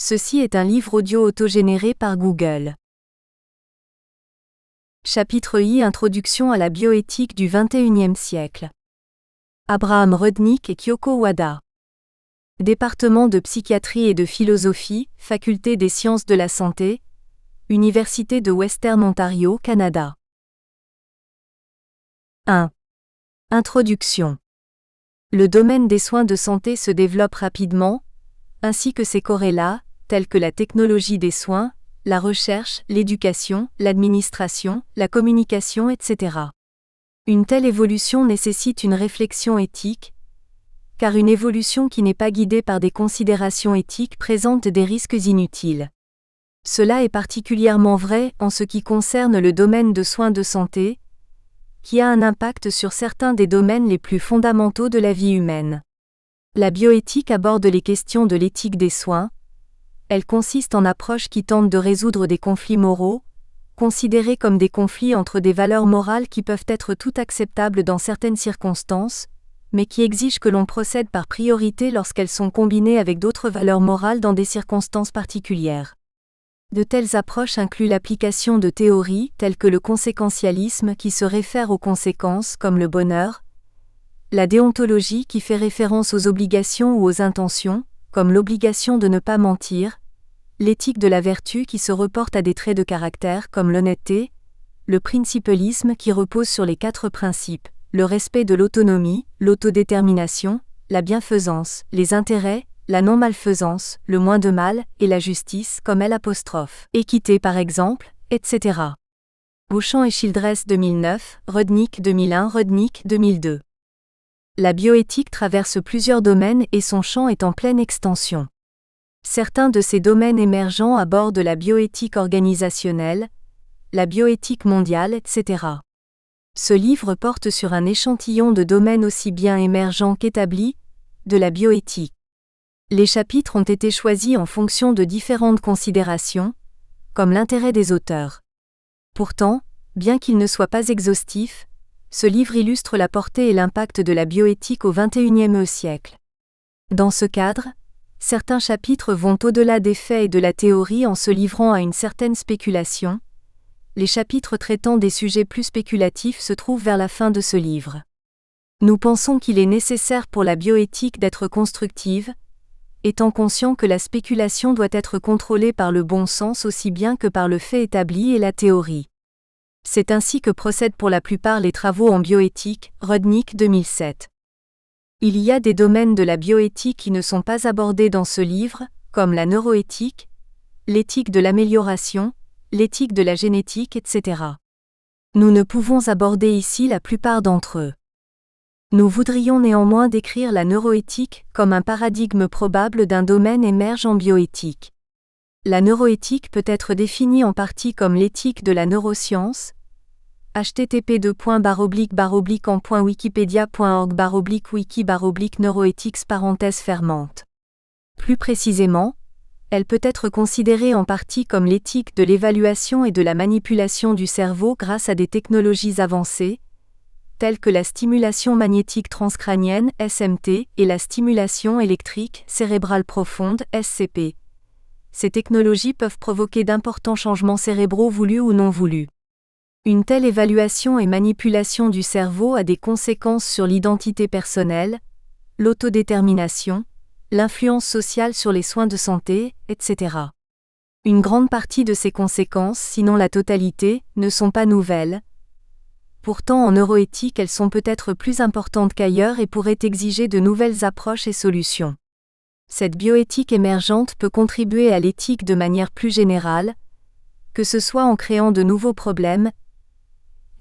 Ceci est un livre audio autogénéré par Google. Chapitre I. Introduction à la bioéthique du XXIe siècle. Abraham Rudnick et Kyoko Wada. Département de psychiatrie et de philosophie, Faculté des sciences de la santé, Université de Western Ontario, Canada. 1. Introduction. Le domaine des soins de santé se développe rapidement, ainsi que ses corrélats, tels que la technologie des soins, la recherche, l'éducation, l'administration, la communication, etc. Une telle évolution nécessite une réflexion éthique, car une évolution qui n'est pas guidée par des considérations éthiques présente des risques inutiles. Cela est particulièrement vrai en ce qui concerne le domaine de soins de santé, qui a un impact sur certains des domaines les plus fondamentaux de la vie humaine. La bioéthique aborde les questions de l'éthique des soins. Elle consiste en approches qui tentent de résoudre des conflits moraux, considérés comme des conflits entre des valeurs morales qui peuvent être tout acceptables dans certaines circonstances, mais qui exigent que l'on procède par priorité lorsqu'elles sont combinées avec d'autres valeurs morales dans des circonstances particulières. De telles approches incluent l'application de théories telles que le conséquentialisme qui se réfère aux conséquences comme le bonheur, la déontologie qui fait référence aux obligations ou aux intentions, comme l'obligation de ne pas mentir, l'éthique de la vertu qui se reporte à des traits de caractère comme l'honnêteté, le principialisme qui repose sur les 4 principes, le respect de l'autonomie, l'autodétermination, la bienfaisance, les intérêts, la non-malfaisance, le moins de mal, et la justice comme équité par exemple, etc. Bouchan et Childress 2009, Rudnick 2001, Rudnick 2002. La bioéthique traverse plusieurs domaines et son champ est en pleine extension. Certains de ces domaines émergents abordent la bioéthique organisationnelle, la bioéthique mondiale, etc. Ce livre porte sur un échantillon de domaines aussi bien émergents qu'établis, de la bioéthique. Les chapitres ont été choisis en fonction de différentes considérations, comme l'intérêt des auteurs. Pourtant, bien qu'il ne soit pas exhaustif, ce livre illustre la portée et l'impact de la bioéthique au XXIe siècle. Dans ce cadre, certains chapitres vont au-delà des faits et de la théorie en se livrant à une certaine spéculation. Les chapitres traitant des sujets plus spéculatifs se trouvent vers la fin de ce livre. Nous pensons qu'il est nécessaire pour la bioéthique d'être constructive, étant conscient que la spéculation doit être contrôlée par le bon sens aussi bien que par le fait établi et la théorie. C'est ainsi que procèdent pour la plupart les travaux en bioéthique, Rudnick 2007. Il y a des domaines de la bioéthique qui ne sont pas abordés dans ce livre, comme la neuroéthique, l'éthique de l'amélioration, l'éthique de la génétique, etc. Nous ne pouvons aborder ici la plupart d'entre eux. Nous voudrions néanmoins décrire la neuroéthique comme un paradigme probable d'un domaine émerge en bioéthique. La neuroéthique peut être définie en partie comme l'éthique de la neuroscience, http://en.wikipedia.org/wiki/neuroethics. Plus précisément, elle peut être considérée en partie comme l'éthique de l'évaluation et de la manipulation du cerveau grâce à des technologies avancées, telles que la stimulation magnétique transcrânienne (SMT) et la stimulation électrique cérébrale profonde (SCP). Ces technologies peuvent provoquer d'importants changements cérébraux voulus ou non voulus. Une telle évaluation et manipulation du cerveau a des conséquences sur l'identité personnelle, l'autodétermination, l'influence sociale sur les soins de santé, etc. Une grande partie de ces conséquences, sinon la totalité, ne sont pas nouvelles. Pourtant en neuroéthique elles sont peut-être plus importantes qu'ailleurs et pourraient exiger de nouvelles approches et solutions. Cette bioéthique émergente peut contribuer à l'éthique de manière plus générale, que ce soit en créant de nouveaux problèmes,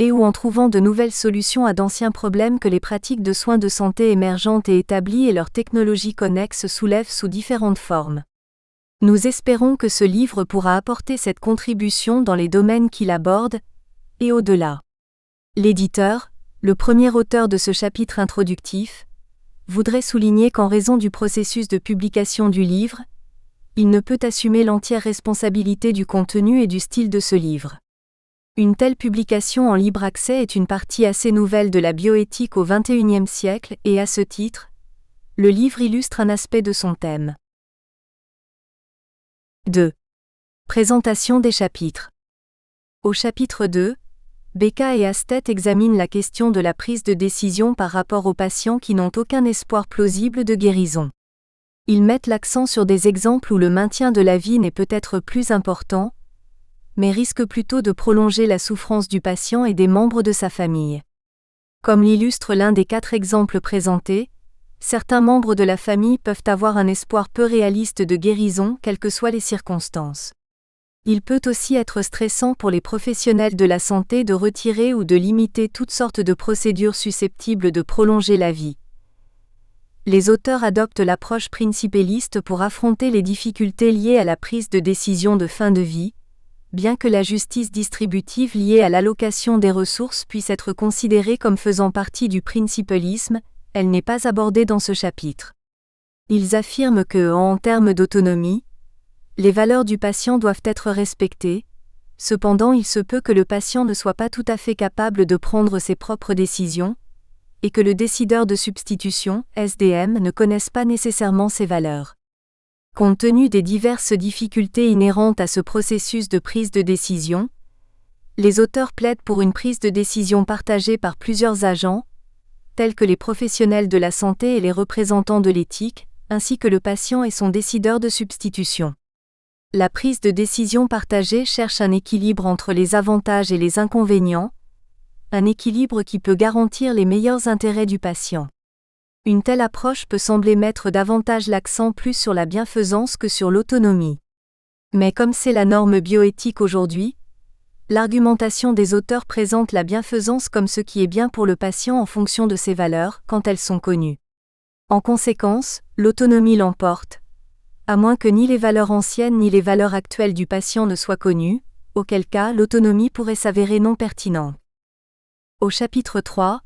ou en trouvant de nouvelles solutions à d'anciens problèmes que les pratiques de soins de santé émergentes et établies et leurs technologies connexes soulèvent sous différentes formes. Nous espérons que ce livre pourra apporter cette contribution dans les domaines qu'il aborde, et au-delà. L'éditeur, le premier auteur de ce chapitre introductif, voudrait souligner qu'en raison du processus de publication du livre, il ne peut assumer l'entière responsabilité du contenu et du style de ce livre. Une telle publication en libre accès est une partie assez nouvelle de la bioéthique au XXIe siècle et à ce titre, le livre illustre un aspect de son thème. 2. Présentation des chapitres. Au chapitre 2, Becca et Astet examinent la question de la prise de décision par rapport aux patients qui n'ont aucun espoir plausible de guérison. Ils mettent l'accent sur des exemples où le maintien de la vie n'est peut-être plus important, mais risque plutôt de prolonger la souffrance du patient et des membres de sa famille. Comme l'illustre l'un des 4 exemples présentés, certains membres de la famille peuvent avoir un espoir peu réaliste de guérison, quelles que soient les circonstances. Il peut aussi être stressant pour les professionnels de la santé de retirer ou de limiter toutes sortes de procédures susceptibles de prolonger la vie. Les auteurs adoptent l'approche principaliste pour affronter les difficultés liées à la prise de décision de fin de vie, bien que la justice distributive liée à l'allocation des ressources puisse être considérée comme faisant partie du principalisme, elle n'est pas abordée dans ce chapitre. Ils affirment que, en termes d'autonomie, les valeurs du patient doivent être respectées, cependant il se peut que le patient ne soit pas tout à fait capable de prendre ses propres décisions, et que le décideur de substitution, SDM, ne connaisse pas nécessairement ces valeurs. Compte tenu des diverses difficultés inhérentes à ce processus de prise de décision, les auteurs plaident pour une prise de décision partagée par plusieurs agents, tels que les professionnels de la santé et les représentants de l'éthique, ainsi que le patient et son décideur de substitution. La prise de décision partagée cherche un équilibre entre les avantages et les inconvénients, un équilibre qui peut garantir les meilleurs intérêts du patient. Une telle approche peut sembler mettre davantage l'accent plus sur la bienfaisance que sur l'autonomie. Mais comme c'est la norme bioéthique aujourd'hui, l'argumentation des auteurs présente la bienfaisance comme ce qui est bien pour le patient en fonction de ses valeurs, quand elles sont connues. En conséquence, l'autonomie l'emporte, à moins que ni les valeurs anciennes ni les valeurs actuelles du patient ne soient connues, auquel cas l'autonomie pourrait s'avérer non pertinente. Au chapitre 3,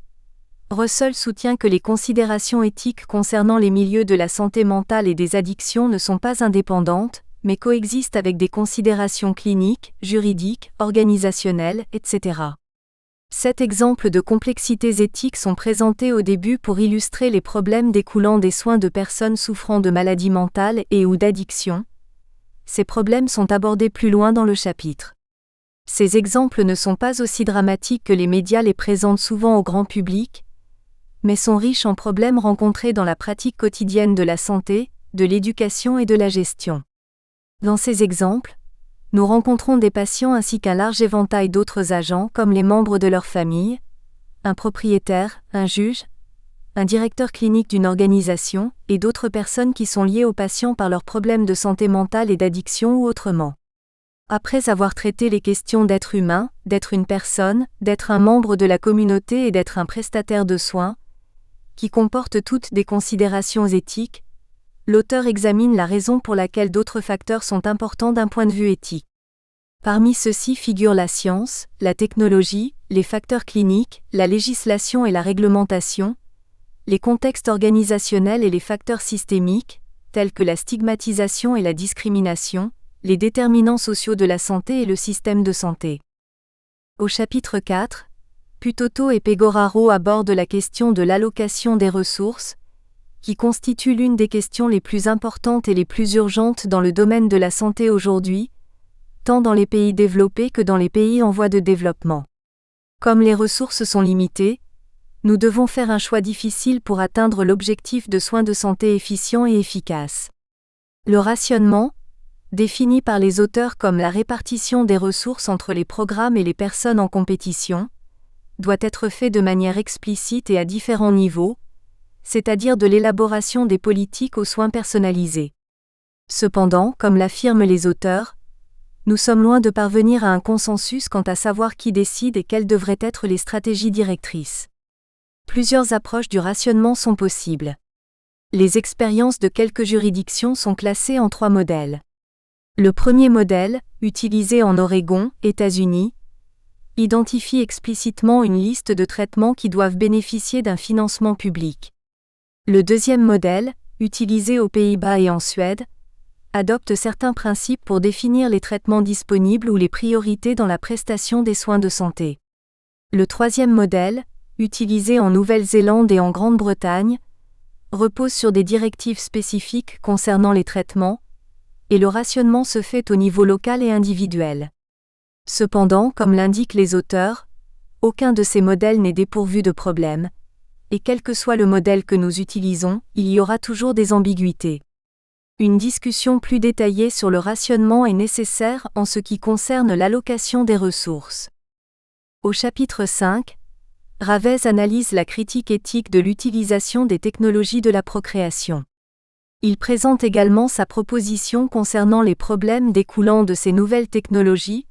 Russell soutient que les considérations éthiques concernant les milieux de la santé mentale et des addictions ne sont pas indépendantes, mais coexistent avec des considérations cliniques, juridiques, organisationnelles, etc. 7 exemples de complexités éthiques sont présentés au début pour illustrer les problèmes découlant des soins de personnes souffrant de maladies mentales et/ou d'addiction. Ces problèmes sont abordés plus loin dans le chapitre. Ces exemples ne sont pas aussi dramatiques que les médias les présentent souvent au grand public, mais sont riches en problèmes rencontrés dans la pratique quotidienne de la santé, de l'éducation et de la gestion. Dans ces exemples, nous rencontrons des patients ainsi qu'un large éventail d'autres agents comme les membres de leur famille, un propriétaire, un juge, un directeur clinique d'une organisation et d'autres personnes qui sont liées aux patients par leurs problèmes de santé mentale et d'addiction ou autrement. Après avoir traité les questions d'être humain, d'être une personne, d'être un membre de la communauté et d'être un prestataire de soins, qui comportent toutes des considérations éthiques, l'auteur examine la raison pour laquelle d'autres facteurs sont importants d'un point de vue éthique. Parmi ceux-ci figurent la science, la technologie, les facteurs cliniques, la législation et la réglementation, les contextes organisationnels et les facteurs systémiques, tels que la stigmatisation et la discrimination, les déterminants sociaux de la santé et le système de santé. Au chapitre 4, Putotto et Pegoraro abordent la question de l'allocation des ressources, qui constitue l'une des questions les plus importantes et les plus urgentes dans le domaine de la santé aujourd'hui, tant dans les pays développés que dans les pays en voie de développement. Comme les ressources sont limitées, nous devons faire un choix difficile pour atteindre l'objectif de soins de santé efficients et efficaces. Le rationnement, défini par les auteurs comme la répartition des ressources entre les programmes et les personnes en compétition, doit être fait de manière explicite et à différents niveaux, c'est-à-dire de l'élaboration des politiques aux soins personnalisés. Cependant, comme l'affirment les auteurs, nous sommes loin de parvenir à un consensus quant à savoir qui décide et quelles devraient être les stratégies directrices. Plusieurs approches du rationnement sont possibles. Les expériences de quelques juridictions sont classées en 3 modèles. Le premier modèle, utilisé en Oregon, États-Unis, identifie explicitement une liste de traitements qui doivent bénéficier d'un financement public. Le deuxième modèle, utilisé aux Pays-Bas et en Suède, adopte certains principes pour définir les traitements disponibles ou les priorités dans la prestation des soins de santé. Le troisième modèle, utilisé en Nouvelle-Zélande et en Grande-Bretagne, repose sur des directives spécifiques concernant les traitements, et le rationnement se fait au niveau local et individuel. Cependant, comme l'indiquent les auteurs, aucun de ces modèles n'est dépourvu de problèmes, et quel que soit le modèle que nous utilisons, il y aura toujours des ambiguïtés. Une discussion plus détaillée sur le rationnement est nécessaire en ce qui concerne l'allocation des ressources. Au chapitre 5, Ravez analyse la critique éthique de l'utilisation des technologies de la procréation. Il présente également sa proposition concernant les problèmes découlant de ces nouvelles technologies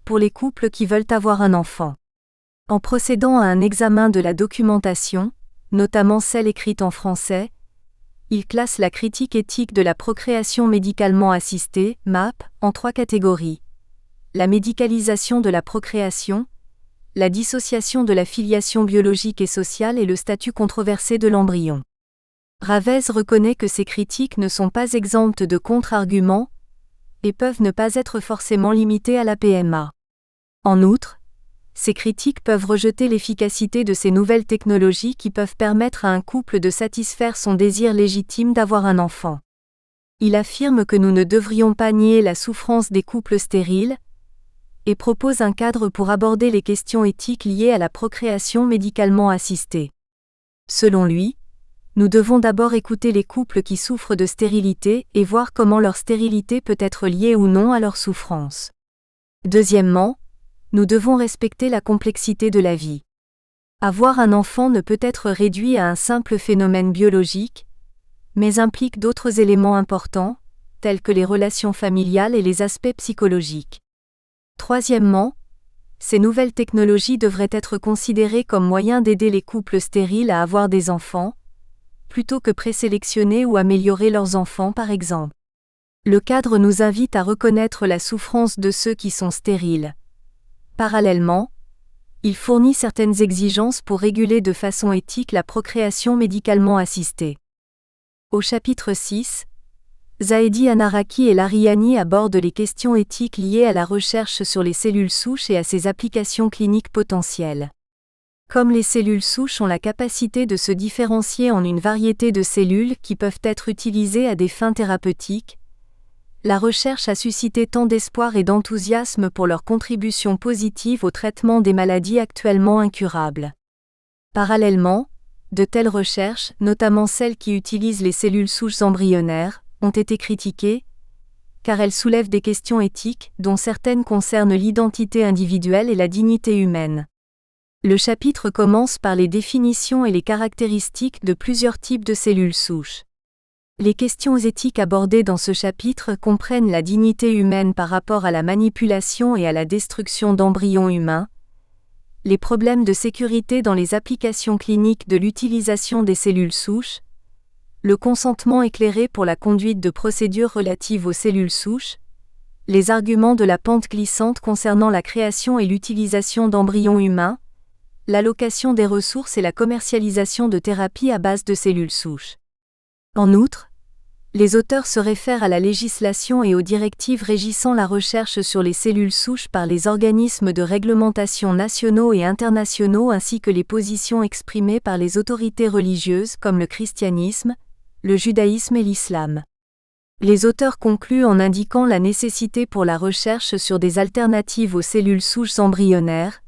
pour les couples qui veulent avoir un enfant. En procédant à un examen de la documentation, notamment celle écrite en français, il classe la critique éthique de la procréation médicalement assistée, MAP, en 3 catégories. La médicalisation de la procréation, la dissociation de la filiation biologique et sociale et le statut controversé de l'embryon. Ravez reconnaît que ces critiques ne sont pas exemptes de contre-arguments et peuvent ne pas être forcément limitées à la PMA. En outre, ces critiques peuvent rejeter l'efficacité de ces nouvelles technologies qui peuvent permettre à un couple de satisfaire son désir légitime d'avoir un enfant. Il affirme que nous ne devrions pas nier la souffrance des couples stériles et propose un cadre pour aborder les questions éthiques liées à la procréation médicalement assistée. Selon lui, nous devons d'abord écouter les couples qui souffrent de stérilité et voir comment leur stérilité peut être liée ou non à leur souffrance. Deuxièmement, nous devons respecter la complexité de la vie. Avoir un enfant ne peut être réduit à un simple phénomène biologique, mais implique d'autres éléments importants, tels que les relations familiales et les aspects psychologiques. Troisièmement, ces nouvelles technologies devraient être considérées comme moyens d'aider les couples stériles à avoir des enfants, plutôt que présélectionner ou améliorer leurs enfants par exemple. Le cadre nous invite à reconnaître la souffrance de ceux qui sont stériles. Parallèlement, il fournit certaines exigences pour réguler de façon éthique la procréation médicalement assistée. Au chapitre 6, Zahedi Anaraki et Lariani abordent les questions éthiques liées à la recherche sur les cellules souches et à ses applications cliniques potentielles. Comme les cellules souches ont la capacité de se différencier en une variété de cellules qui peuvent être utilisées à des fins thérapeutiques, la recherche a suscité tant d'espoir et d'enthousiasme pour leur contribution positive au traitement des maladies actuellement incurables. Parallèlement, de telles recherches, notamment celles qui utilisent les cellules souches embryonnaires, ont été critiquées, car elles soulèvent des questions éthiques, dont certaines concernent l'identité individuelle et la dignité humaine. Le chapitre commence par les définitions et les caractéristiques de plusieurs types de cellules souches. Les questions éthiques abordées dans ce chapitre comprennent la dignité humaine par rapport à la manipulation et à la destruction d'embryons humains, les problèmes de sécurité dans les applications cliniques de l'utilisation des cellules souches, le consentement éclairé pour la conduite de procédures relatives aux cellules souches, les arguments de la pente glissante concernant la création et l'utilisation d'embryons humains, l'allocation des ressources et la commercialisation de thérapies à base de cellules souches. En outre, les auteurs se réfèrent à la législation et aux directives régissant la recherche sur les cellules souches par les organismes de réglementation nationaux et internationaux ainsi que les positions exprimées par les autorités religieuses comme le christianisme, le judaïsme et l'islam. Les auteurs concluent en indiquant la nécessité pour la recherche sur des alternatives aux cellules souches embryonnaires,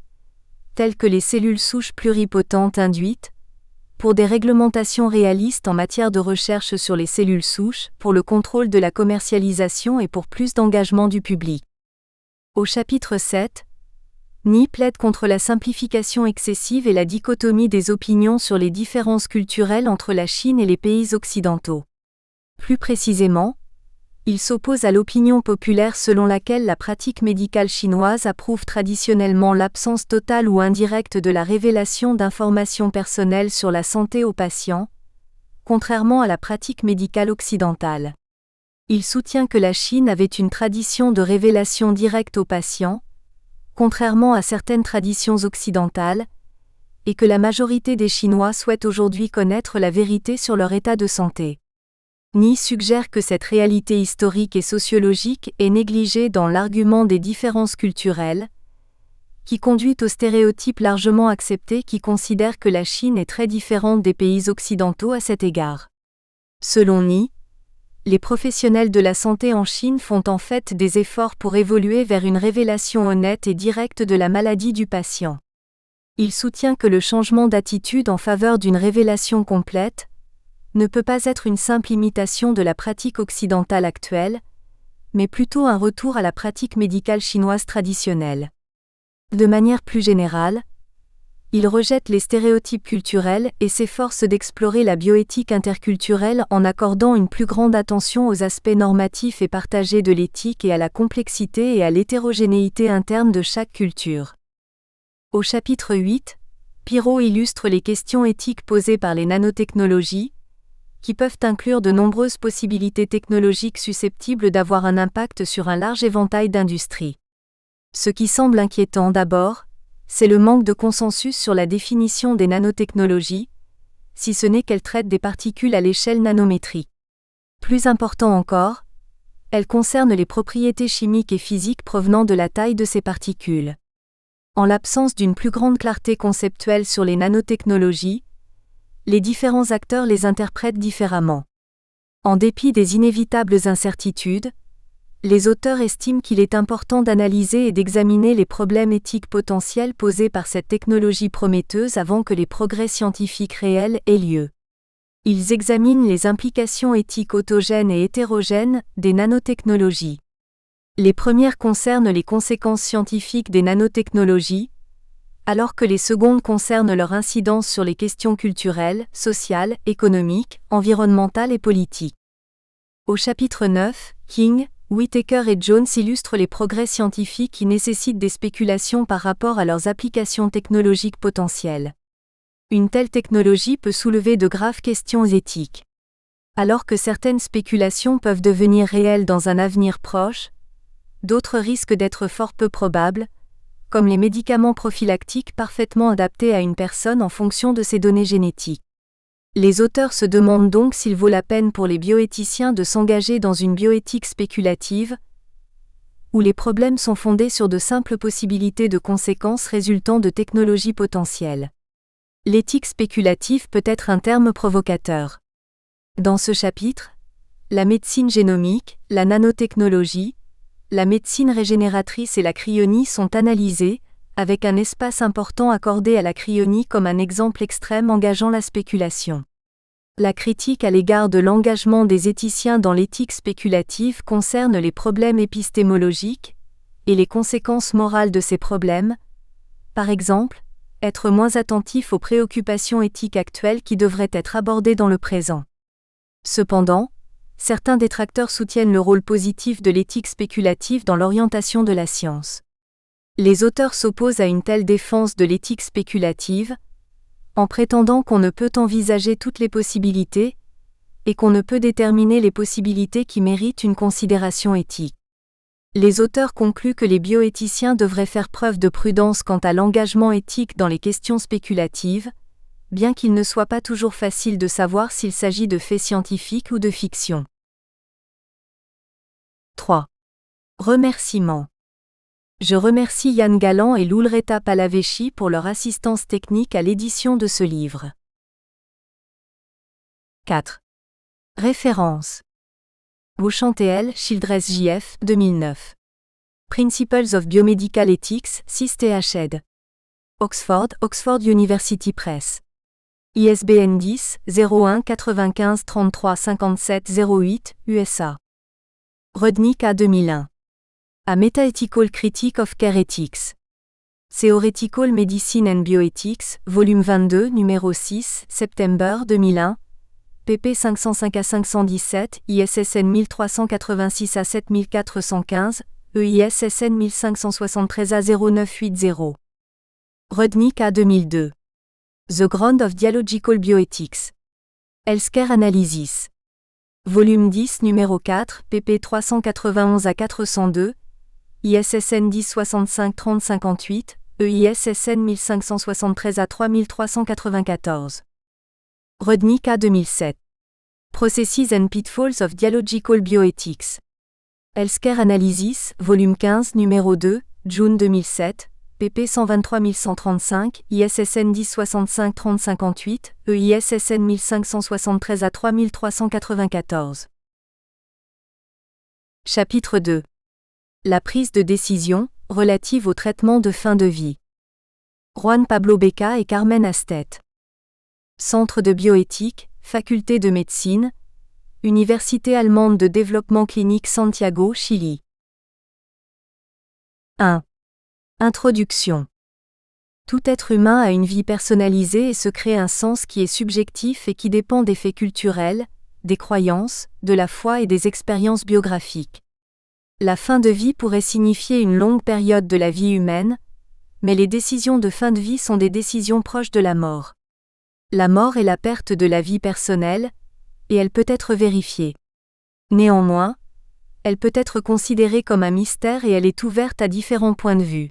telles que les cellules souches pluripotentes induites, pour des réglementations réalistes en matière de recherche sur les cellules souches, pour le contrôle de la commercialisation et pour plus d'engagement du public. Au chapitre 7, Ni plaide contre la simplification excessive et la dichotomie des opinions sur les différences culturelles entre la Chine et les pays occidentaux. Plus précisément, il s'oppose à l'opinion populaire selon laquelle la pratique médicale chinoise approuve traditionnellement l'absence totale ou indirecte de la révélation d'informations personnelles sur la santé aux patients, contrairement à la pratique médicale occidentale. Il soutient que la Chine avait une tradition de révélation directe aux patients, contrairement à certaines traditions occidentales, et que la majorité des Chinois souhaitent aujourd'hui connaître la vérité sur leur état de santé. Ni suggère que cette réalité historique et sociologique est négligée dans l'argument des différences culturelles, qui conduit au stéréotype largement accepté qui considère que la Chine est très différente des pays occidentaux à cet égard. Selon Ni, les professionnels de la santé en Chine font en fait des efforts pour évoluer vers une révélation honnête et directe de la maladie du patient. Il soutient que le changement d'attitude en faveur d'une révélation complète ne peut pas être une simple imitation de la pratique occidentale actuelle, mais plutôt un retour à la pratique médicale chinoise traditionnelle. De manière plus générale, il rejette les stéréotypes culturels et s'efforce d'explorer la bioéthique interculturelle en accordant une plus grande attention aux aspects normatifs et partagés de l'éthique et à la complexité et à l'hétérogénéité interne de chaque culture. Au chapitre 8, Pirot illustre les questions éthiques posées par les nanotechnologies, qui peuvent inclure de nombreuses possibilités technologiques susceptibles d'avoir un impact sur un large éventail d'industries. Ce qui semble inquiétant d'abord, c'est le manque de consensus sur la définition des nanotechnologies, si ce n'est qu'elles traitent des particules à l'échelle nanométrique. Plus important encore, elles concernent les propriétés chimiques et physiques provenant de la taille de ces particules. En l'absence d'une plus grande clarté conceptuelle sur les nanotechnologies, les différents acteurs les interprètent différemment. En dépit des inévitables incertitudes, les auteurs estiment qu'il est important d'analyser et d'examiner les problèmes éthiques potentiels posés par cette technologie prometteuse avant que les progrès scientifiques réels aient lieu. Ils examinent les implications éthiques autogènes et hétérogènes des nanotechnologies. Les premières concernent les conséquences scientifiques des nanotechnologies, alors que les secondes concernent leur incidence sur les questions culturelles, sociales, économiques, environnementales et politiques. Au chapitre 9, King, Whittaker et Jones illustrent les progrès scientifiques qui nécessitent des spéculations par rapport à leurs applications technologiques potentielles. Une telle technologie peut soulever de graves questions éthiques. Alors que certaines spéculations peuvent devenir réelles dans un avenir proche, d'autres risquent d'être fort peu probables, comme les médicaments prophylactiques parfaitement adaptés à une personne en fonction de ses données génétiques. Les auteurs se demandent donc s'il vaut la peine pour les bioéthiciens de s'engager dans une bioéthique spéculative, où les problèmes sont fondés sur de simples possibilités de conséquences résultant de technologies potentielles. L'éthique spéculative peut être un terme provocateur. Dans ce chapitre, la médecine génomique, la nanotechnologie, la médecine régénératrice et la cryonie sont analysées, avec un espace important accordé à la cryonie comme un exemple extrême engageant la spéculation. La critique à l'égard de l'engagement des éthiciens dans l'éthique spéculative concerne les problèmes épistémologiques et les conséquences morales de ces problèmes, par exemple, être moins attentif aux préoccupations éthiques actuelles qui devraient être abordées dans le présent. Cependant, certains détracteurs soutiennent le rôle positif de l'éthique spéculative dans l'orientation de la science. Les auteurs s'opposent à une telle défense de l'éthique spéculative, en prétendant qu'on ne peut envisager toutes les possibilités, et qu'on ne peut déterminer les possibilités qui méritent une considération éthique. Les auteurs concluent que les bioéthiciens devraient faire preuve de prudence quant à l'engagement éthique dans les questions spéculatives, bien qu'il ne soit pas toujours facile de savoir s'il s'agit de faits scientifiques ou de fiction. 3. Remerciements. Je remercie Yann Galland et Loulreta Palavecchi pour leur assistance technique à l'édition de ce livre. 4. Références. Beauchamp-TL, Childress J.F., 2009. Principles of Biomedical Ethics, 6 th. Oxford, Oxford University Press. ISBN 10 01 95 33 57 08, USA. Rudnick A. 2001. A Metaethical Critique of Care Ethics. Theoretical Medicine and Bioethics, volume 22, numéro 6, September 2001, pp 505 à 517, ISSN 1386 à 7415, EISSN 1573 à 0980. Rudnick A. 2002. The Ground of Dialogical Bioethics. Healthcare Analysis. Volume 10, numéro 4, pp 391 à 402, ISSN 10 65 30 58, EISSN 1573 à 3394. Rudnick A. 2007. Processes and Pitfalls of Dialogical Bioethics. Healthcare Analysis, volume 15, numéro 2, June 2007, pp 123 135, ISSN 10 65 30 58, EISSN 1573 à 3394. Chapitre 2. La prise de décision, relative au traitement de fin de vie. Juan Pablo Beca et Carmen Astet. Centre de bioéthique, Faculté de médecine, Université allemande de développement clinique Santiago, Chili. 1. Introduction. Tout être humain a une vie personnalisée et se crée un sens qui est subjectif et qui dépend des faits culturels, des croyances, de la foi et des expériences biographiques. La fin de vie pourrait signifier une longue période de la vie humaine, mais les décisions de fin de vie sont des décisions proches de la mort. La mort est la perte de la vie personnelle, et elle peut être vérifiée. Néanmoins, elle peut être considérée comme un mystère et elle est ouverte à différents points de vue.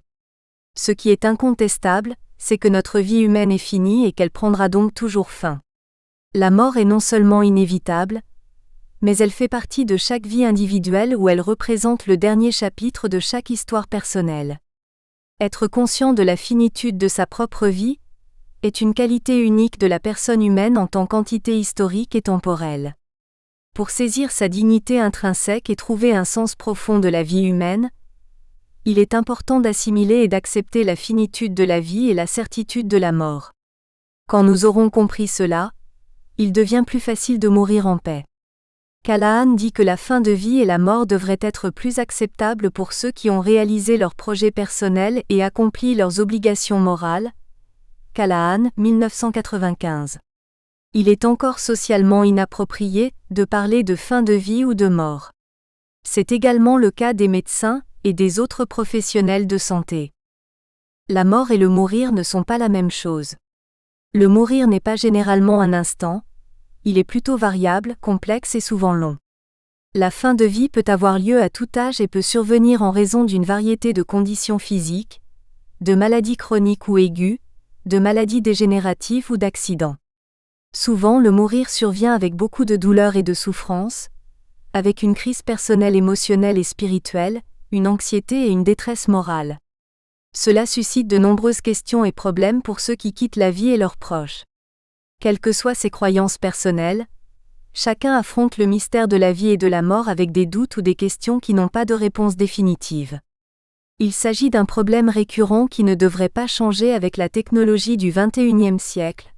Ce qui est incontestable, c'est que notre vie humaine est finie et qu'elle prendra donc toujours fin. La mort est non seulement inévitable, mais elle fait partie de chaque vie individuelle où elle représente le dernier chapitre de chaque histoire personnelle. Être conscient de la finitude de sa propre vie est une qualité unique de la personne humaine en tant qu'entité historique et temporelle. Pour saisir sa dignité intrinsèque et trouver un sens profond de la vie humaine, il est important d'assimiler et d'accepter la finitude de la vie et la certitude de la mort. Quand nous aurons compris cela, il devient plus facile de mourir en paix. Callahan dit que la fin de vie et la mort devraient être plus acceptables pour ceux qui ont réalisé leurs projets personnels et accompli leurs obligations morales. Callahan, 1995. Il est encore socialement inapproprié de parler de fin de vie ou de mort. C'est également le cas des médecins et des autres professionnels de santé. La mort et le mourir ne sont pas la même chose. Le mourir n'est pas généralement un instant, il est plutôt variable, complexe et souvent long. La fin de vie peut avoir lieu à tout âge et peut survenir en raison d'une variété de conditions physiques, de maladies chroniques ou aiguës, de maladies dégénératives ou d'accidents. Souvent le mourir survient avec beaucoup de douleur et de souffrance, avec une crise personnelle émotionnelle et spirituelle, une anxiété et une détresse morale. Cela suscite de nombreuses questions et problèmes pour ceux qui quittent la vie et leurs proches. Quelles que soient ses croyances personnelles, chacun affronte le mystère de la vie et de la mort avec des doutes ou des questions qui n'ont pas de réponse définitive. Il s'agit d'un problème récurrent qui ne devrait pas changer avec la technologie du XXIe siècle.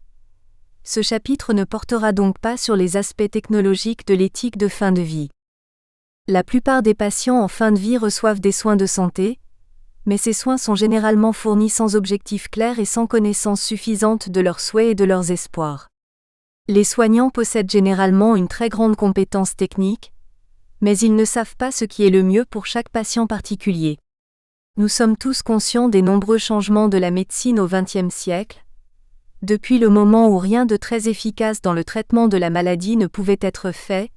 Ce chapitre ne portera donc pas sur les aspects technologiques de l'éthique de fin de vie. La plupart des patients en fin de vie reçoivent des soins de santé, mais ces soins sont généralement fournis sans objectif clair et sans connaissance suffisante de leurs souhaits et de leurs espoirs. Les soignants possèdent généralement une très grande compétence technique, mais ils ne savent pas ce qui est le mieux pour chaque patient particulier. Nous sommes tous conscients des nombreux changements de la médecine au XXe siècle, depuis le moment où rien de très efficace dans le traitement de la maladie ne pouvait être fait,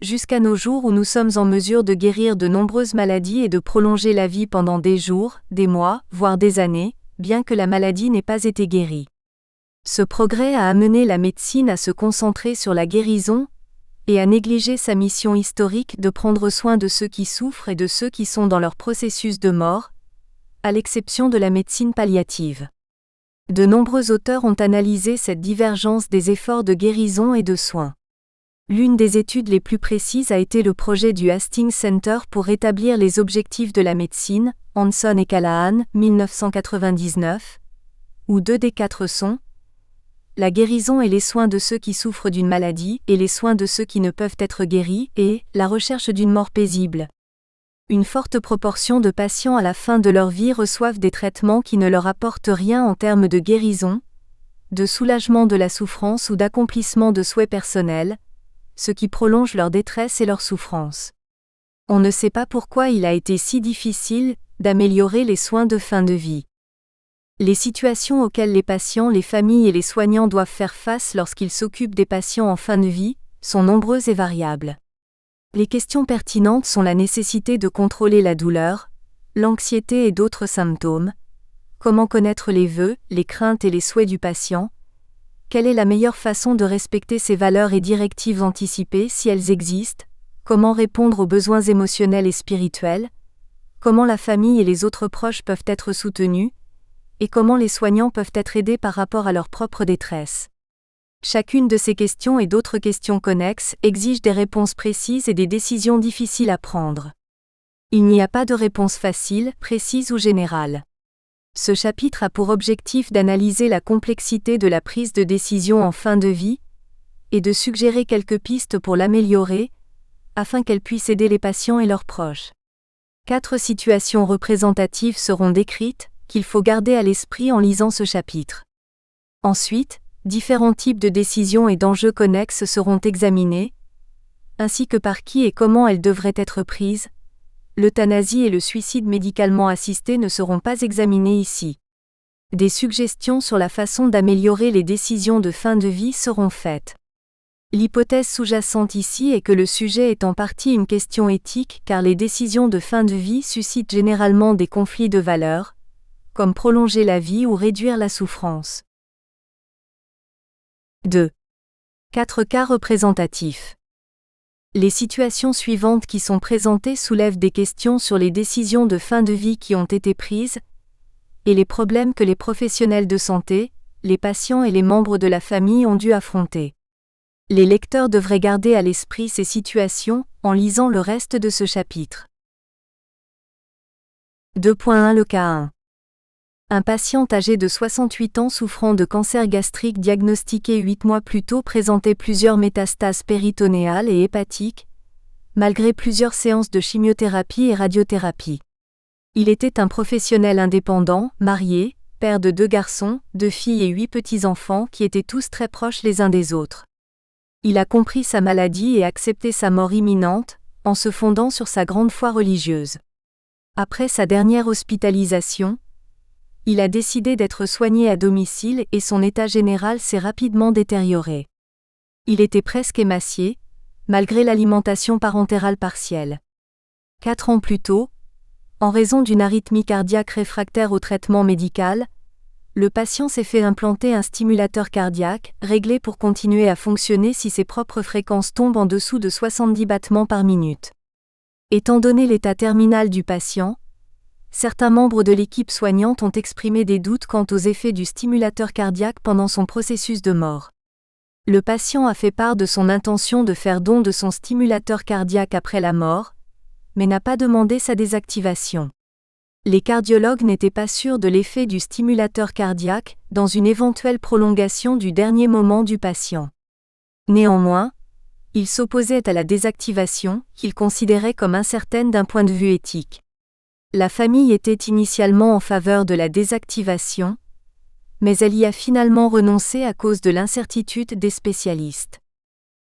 jusqu'à nos jours où nous sommes en mesure de guérir de nombreuses maladies et de prolonger la vie pendant des jours, des mois, voire des années, bien que la maladie n'ait pas été guérie. Ce progrès a amené la médecine à se concentrer sur la guérison et à négliger sa mission historique de prendre soin de ceux qui souffrent et de ceux qui sont dans leur processus de mort, à l'exception de la médecine palliative. De nombreux auteurs ont analysé cette divergence des efforts de guérison et de soins. L'une des études les plus précises a été le projet du Hastings Center pour établir les objectifs de la médecine, Hanson et Callahan, 1999, où 2 des 4 sont la guérison et les soins de ceux qui souffrent d'une maladie et les soins de ceux qui ne peuvent être guéris et la recherche d'une mort paisible. Une forte proportion de patients à la fin de leur vie reçoivent des traitements qui ne leur apportent rien en termes de guérison, de soulagement de la souffrance ou d'accomplissement de souhaits personnels, ce qui prolonge leur détresse et leur souffrance. On ne sait pas pourquoi il a été si difficile d'améliorer les soins de fin de vie. Les situations auxquelles les patients, les familles et les soignants doivent faire face lorsqu'ils s'occupent des patients en fin de vie sont nombreuses et variables. Les questions pertinentes sont la nécessité de contrôler la douleur, l'anxiété et d'autres symptômes, comment connaître les vœux, les craintes et les souhaits du patient, quelle est la meilleure façon de respecter ses valeurs et directives anticipées si elles existent, comment répondre aux besoins émotionnels et spirituels, comment la famille et les autres proches peuvent être soutenus, et comment les soignants peuvent être aidés par rapport à leur propre détresse. Chacune de ces questions et d'autres questions connexes exige des réponses précises et des décisions difficiles à prendre. Il n'y a pas de réponse facile, précise ou générale. Ce chapitre a pour objectif d'analyser la complexité de la prise de décision en fin de vie et de suggérer quelques pistes pour l'améliorer, afin qu'elle puisse aider les patients et leurs proches. 4 situations représentatives seront décrites, qu'il faut garder à l'esprit en lisant ce chapitre. Ensuite, différents types de décisions et d'enjeux connexes seront examinés, ainsi que par qui et comment elles devraient être prises. L'euthanasie et le suicide médicalement assisté ne seront pas examinés ici. Des suggestions sur la façon d'améliorer les décisions de fin de vie seront faites. L'hypothèse sous-jacente ici est que le sujet est en partie une question éthique car les décisions de fin de vie suscitent généralement des conflits de valeurs, comme prolonger la vie ou réduire la souffrance. 2. 4 cas représentatifs. Les situations suivantes qui sont présentées soulèvent des questions sur les décisions de fin de vie qui ont été prises et les problèmes que les professionnels de santé, les patients et les membres de la famille ont dû affronter. Les lecteurs devraient garder à l'esprit ces situations en lisant le reste de ce chapitre. 2.1 Le cas 1. Un patient âgé de 68 ans souffrant de cancer gastrique diagnostiqué 8 mois plus tôt présentait plusieurs métastases péritonéales et hépatiques, malgré plusieurs séances de chimiothérapie et radiothérapie. Il était un professionnel indépendant, marié, père de 2 garçons, 2 filles et 8 petits-enfants qui étaient tous très proches les uns des autres. Il a compris sa maladie et accepté sa mort imminente, en se fondant sur sa grande foi religieuse. Après sa dernière hospitalisation, il a décidé d'être soigné à domicile et son état général s'est rapidement détérioré. Il était presque émacié, malgré l'alimentation parentérale partielle. 4 ans plus tôt, en raison d'une arythmie cardiaque réfractaire au traitement médical, le patient s'est fait implanter un stimulateur cardiaque, réglé pour continuer à fonctionner si ses propres fréquences tombent en dessous de 70 battements par minute. Étant donné l'état terminal du patient, certains membres de l'équipe soignante ont exprimé des doutes quant aux effets du stimulateur cardiaque pendant son processus de mort. Le patient a fait part de son intention de faire don de son stimulateur cardiaque après la mort, mais n'a pas demandé sa désactivation. Les cardiologues n'étaient pas sûrs de l'effet du stimulateur cardiaque dans une éventuelle prolongation du dernier moment du patient. Néanmoins, ils s'opposaient à la désactivation, qu'ils considéraient comme incertaine d'un point de vue éthique. La famille était initialement en faveur de la désactivation, mais elle y a finalement renoncé à cause de l'incertitude des spécialistes.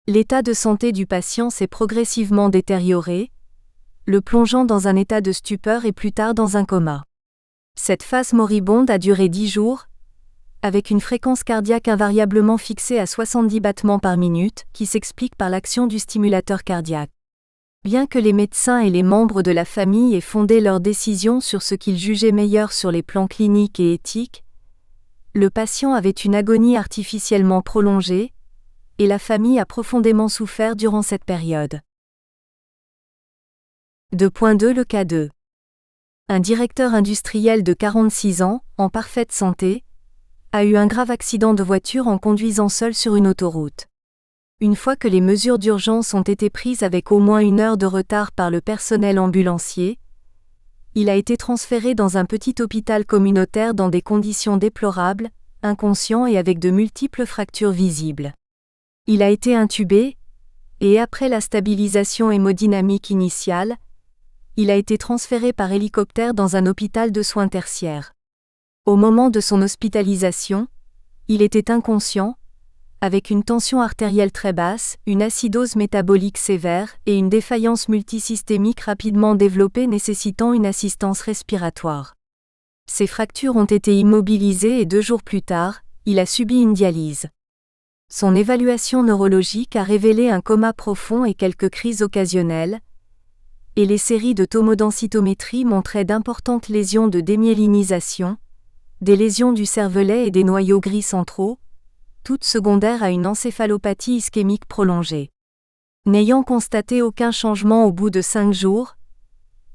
L'état de santé du patient s'est progressivement détérioré, le plongeant dans un état de stupeur et plus tard dans un coma. Cette phase moribonde a duré 10 jours, avec une fréquence cardiaque invariablement fixée à 70 battements par minute, qui s'explique par l'action du stimulateur cardiaque. Bien que les médecins et les membres de la famille aient fondé leurs décisions sur ce qu'ils jugeaient meilleur sur les plans cliniques et éthiques, le patient avait une agonie artificiellement prolongée, et la famille a profondément souffert durant cette période. 2.2 Le cas 2. Un directeur industriel de 46 ans, en parfaite santé, a eu un grave accident de voiture en conduisant seul sur une autoroute. Une fois que les mesures d'urgence ont été prises avec au moins 1 heure de retard par le personnel ambulancier, il a été transféré dans un petit hôpital communautaire dans des conditions déplorables, inconscient et avec de multiples fractures visibles. Il a été intubé, et après la stabilisation hémodynamique initiale, il a été transféré par hélicoptère dans un hôpital de soins tertiaires. Au moment de son hospitalisation, il était inconscient, avec une tension artérielle très basse, une acidose métabolique sévère et une défaillance multisystémique rapidement développée nécessitant une assistance respiratoire. Ses fractures ont été immobilisées et 2 jours plus tard, il a subi une dialyse. Son évaluation neurologique a révélé un coma profond et quelques crises occasionnelles, et les séries de tomodensitométrie montraient d'importantes lésions de démyélinisation, des lésions du cervelet et des noyaux gris centraux, toutes secondaires à une encéphalopathie ischémique prolongée. N'ayant constaté aucun changement au bout de 5 jours,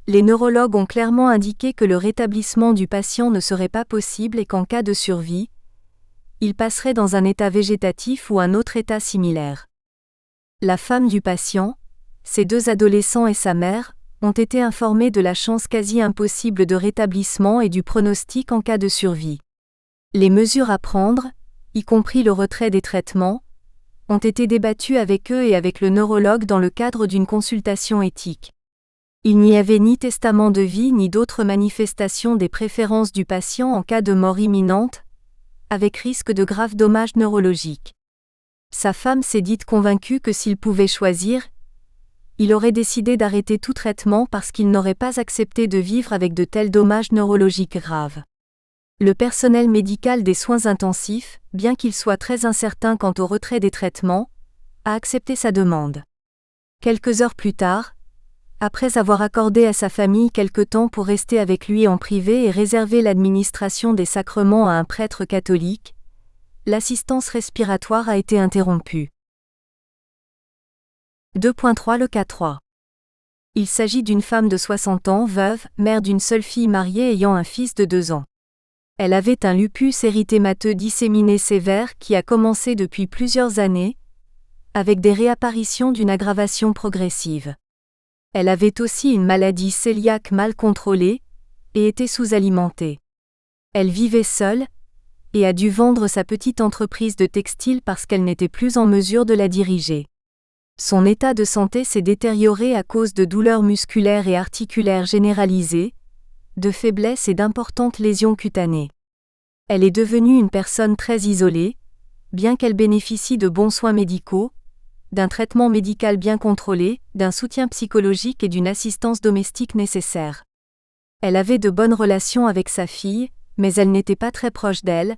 les neurologues ont clairement indiqué que le rétablissement du patient ne serait pas possible et qu'en cas de survie, il passerait dans un état végétatif ou un autre état similaire. La femme du patient, ses 2 adolescents et sa mère, ont été informés de la chance quasi impossible de rétablissement et du pronostic en cas de survie. Les mesures à prendre, y compris le retrait des traitements, ont été débattues avec eux et avec le neurologue dans le cadre d'une consultation éthique. Il n'y avait ni testament de vie ni d'autres manifestations des préférences du patient en cas de mort imminente, avec risque de graves dommages neurologiques. Sa femme s'est dite convaincue que s'il pouvait choisir, il aurait décidé d'arrêter tout traitement parce qu'il n'aurait pas accepté de vivre avec de tels dommages neurologiques graves. Le personnel médical des soins intensifs, bien qu'il soit très incertain quant au retrait des traitements, a accepté sa demande. Quelques heures plus tard, après avoir accordé à sa famille quelque temps pour rester avec lui en privé et réserver l'administration des sacrements à un prêtre catholique, l'assistance respiratoire a été interrompue. 2.3 Le cas 3. Il s'agit d'une femme de 60 ans, veuve, mère d'une seule fille mariée ayant un fils de 2 ans. Elle avait un lupus érythémateux disséminé sévère qui a commencé depuis plusieurs années, avec des réapparitions d'une aggravation progressive. Elle avait aussi une maladie cœliaque mal contrôlée, et était sous-alimentée. Elle vivait seule, et a dû vendre sa petite entreprise de textile parce qu'elle n'était plus en mesure de la diriger. Son état de santé s'est détérioré à cause de douleurs musculaires et articulaires généralisées, de faiblesse et d'importantes lésions cutanées. Elle est devenue une personne très isolée, bien qu'elle bénéficie de bons soins médicaux, d'un traitement médical bien contrôlé, d'un soutien psychologique et d'une assistance domestique nécessaire. Elle avait de bonnes relations avec sa fille, mais elle n'était pas très proche d'elle,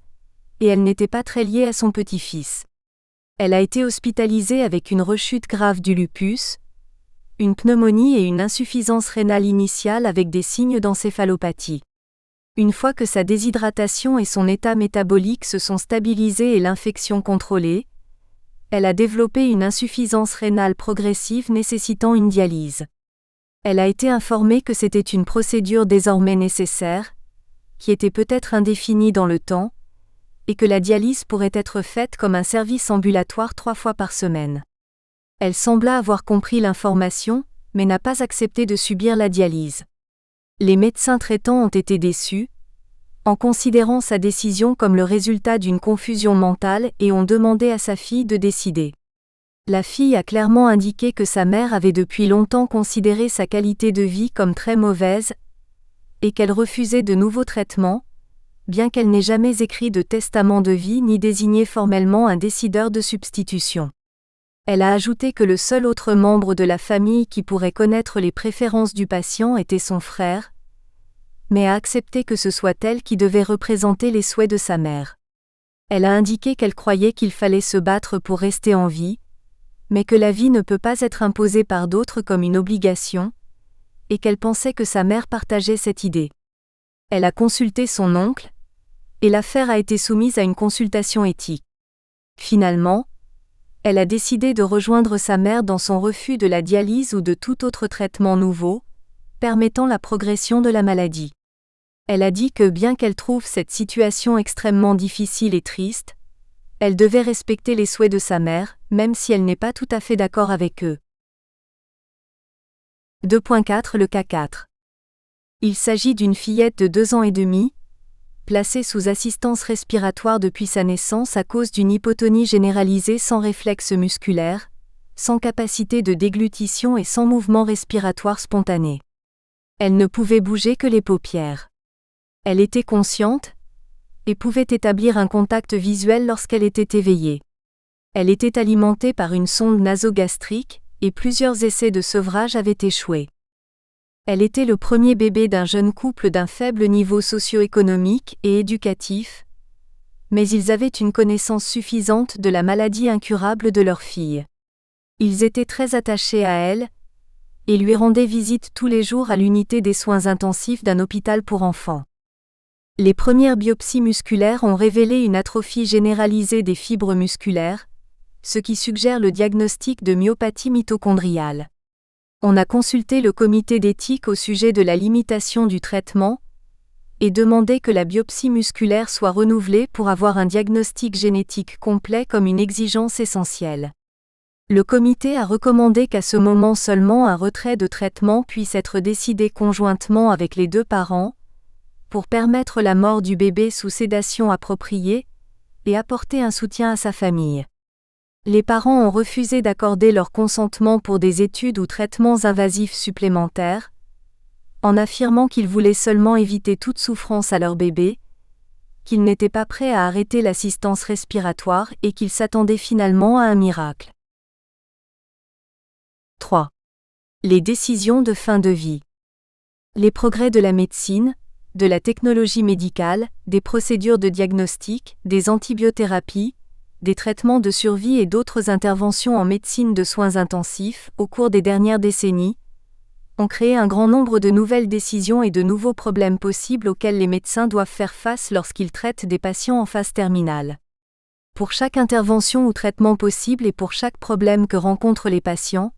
et elle n'était pas très liée à son petit-fils. Elle a été hospitalisée avec une rechute grave du lupus, une pneumonie et une insuffisance rénale initiale avec des signes d'encéphalopathie. Une fois que sa déshydratation et son état métabolique se sont stabilisés et l'infection contrôlée, elle a développé une insuffisance rénale progressive nécessitant une dialyse. Elle a été informée que c'était une procédure désormais nécessaire, qui était peut-être indéfinie dans le temps, et que la dialyse pourrait être faite comme un service ambulatoire 3 fois par semaine. Elle sembla avoir compris l'information, mais n'a pas accepté de subir la dialyse. Les médecins traitants ont été déçus, en considérant sa décision comme le résultat d'une confusion mentale et ont demandé à sa fille de décider. La fille a clairement indiqué que sa mère avait depuis longtemps considéré sa qualité de vie comme très mauvaise et qu'elle refusait de nouveaux traitements, bien qu'elle n'ait jamais écrit de testament de vie ni désigné formellement un décideur de substitution. Elle a ajouté que le seul autre membre de la famille qui pourrait connaître les préférences du patient était son frère, mais a accepté que ce soit elle qui devait représenter les souhaits de sa mère. Elle a indiqué qu'elle croyait qu'il fallait se battre pour rester en vie, mais que la vie ne peut pas être imposée par d'autres comme une obligation, et qu'elle pensait que sa mère partageait cette idée. Elle a consulté son oncle, et l'affaire a été soumise à une consultation éthique. Finalement, elle a décidé de rejoindre sa mère dans son refus de la dialyse ou de tout autre traitement nouveau, permettant la progression de la maladie. Elle a dit que bien qu'elle trouve cette situation extrêmement difficile et triste, elle devait respecter les souhaits de sa mère, même si elle n'est pas tout à fait d'accord avec eux. 2.4 Le cas 4. Il s'agit d'une fillette de 2 ans et demi, placée sous assistance respiratoire depuis sa naissance à cause d'une hypotonie généralisée sans réflexe musculaire, sans capacité de déglutition et sans mouvement respiratoire spontané. Elle ne pouvait bouger que les paupières. Elle était consciente et pouvait établir un contact visuel lorsqu'elle était éveillée. Elle était alimentée par une sonde nasogastrique et plusieurs essais de sevrage avaient échoué. Elle était le premier bébé d'un jeune couple d'un faible niveau socio-économique et éducatif, mais ils avaient une connaissance suffisante de la maladie incurable de leur fille. Ils étaient très attachés à elle et lui rendaient visite tous les jours à l'unité des soins intensifs d'un hôpital pour enfants. Les premières biopsies musculaires ont révélé une atrophie généralisée des fibres musculaires, ce qui suggère le diagnostic de myopathie mitochondriale. On a consulté le comité d'éthique au sujet de la limitation du traitement, et demander que la biopsie musculaire soit renouvelée pour avoir un diagnostic génétique complet comme une exigence essentielle. Le comité a recommandé qu'à ce moment seulement un retrait de traitement puisse être décidé conjointement avec les deux parents, pour permettre la mort du bébé sous sédation appropriée, et apporter un soutien à sa famille. Les parents ont refusé d'accorder leur consentement pour des études ou traitements invasifs supplémentaires, en affirmant qu'ils voulaient seulement éviter toute souffrance à leur bébé, qu'ils n'étaient pas prêts à arrêter l'assistance respiratoire et qu'ils s'attendaient finalement à un miracle. 3. Les décisions de fin de vie. Les progrès de la médecine, de la technologie médicale, des procédures de diagnostic, des antibiothérapies, des traitements de survie et d'autres interventions en médecine de soins intensifs au cours des dernières décennies, ont créé un grand nombre de nouvelles décisions et de nouveaux problèmes possibles auxquels les médecins doivent faire face lorsqu'ils traitent des patients en phase terminale. Pour chaque intervention ou traitement possible et pour chaque problème que rencontrent les patients,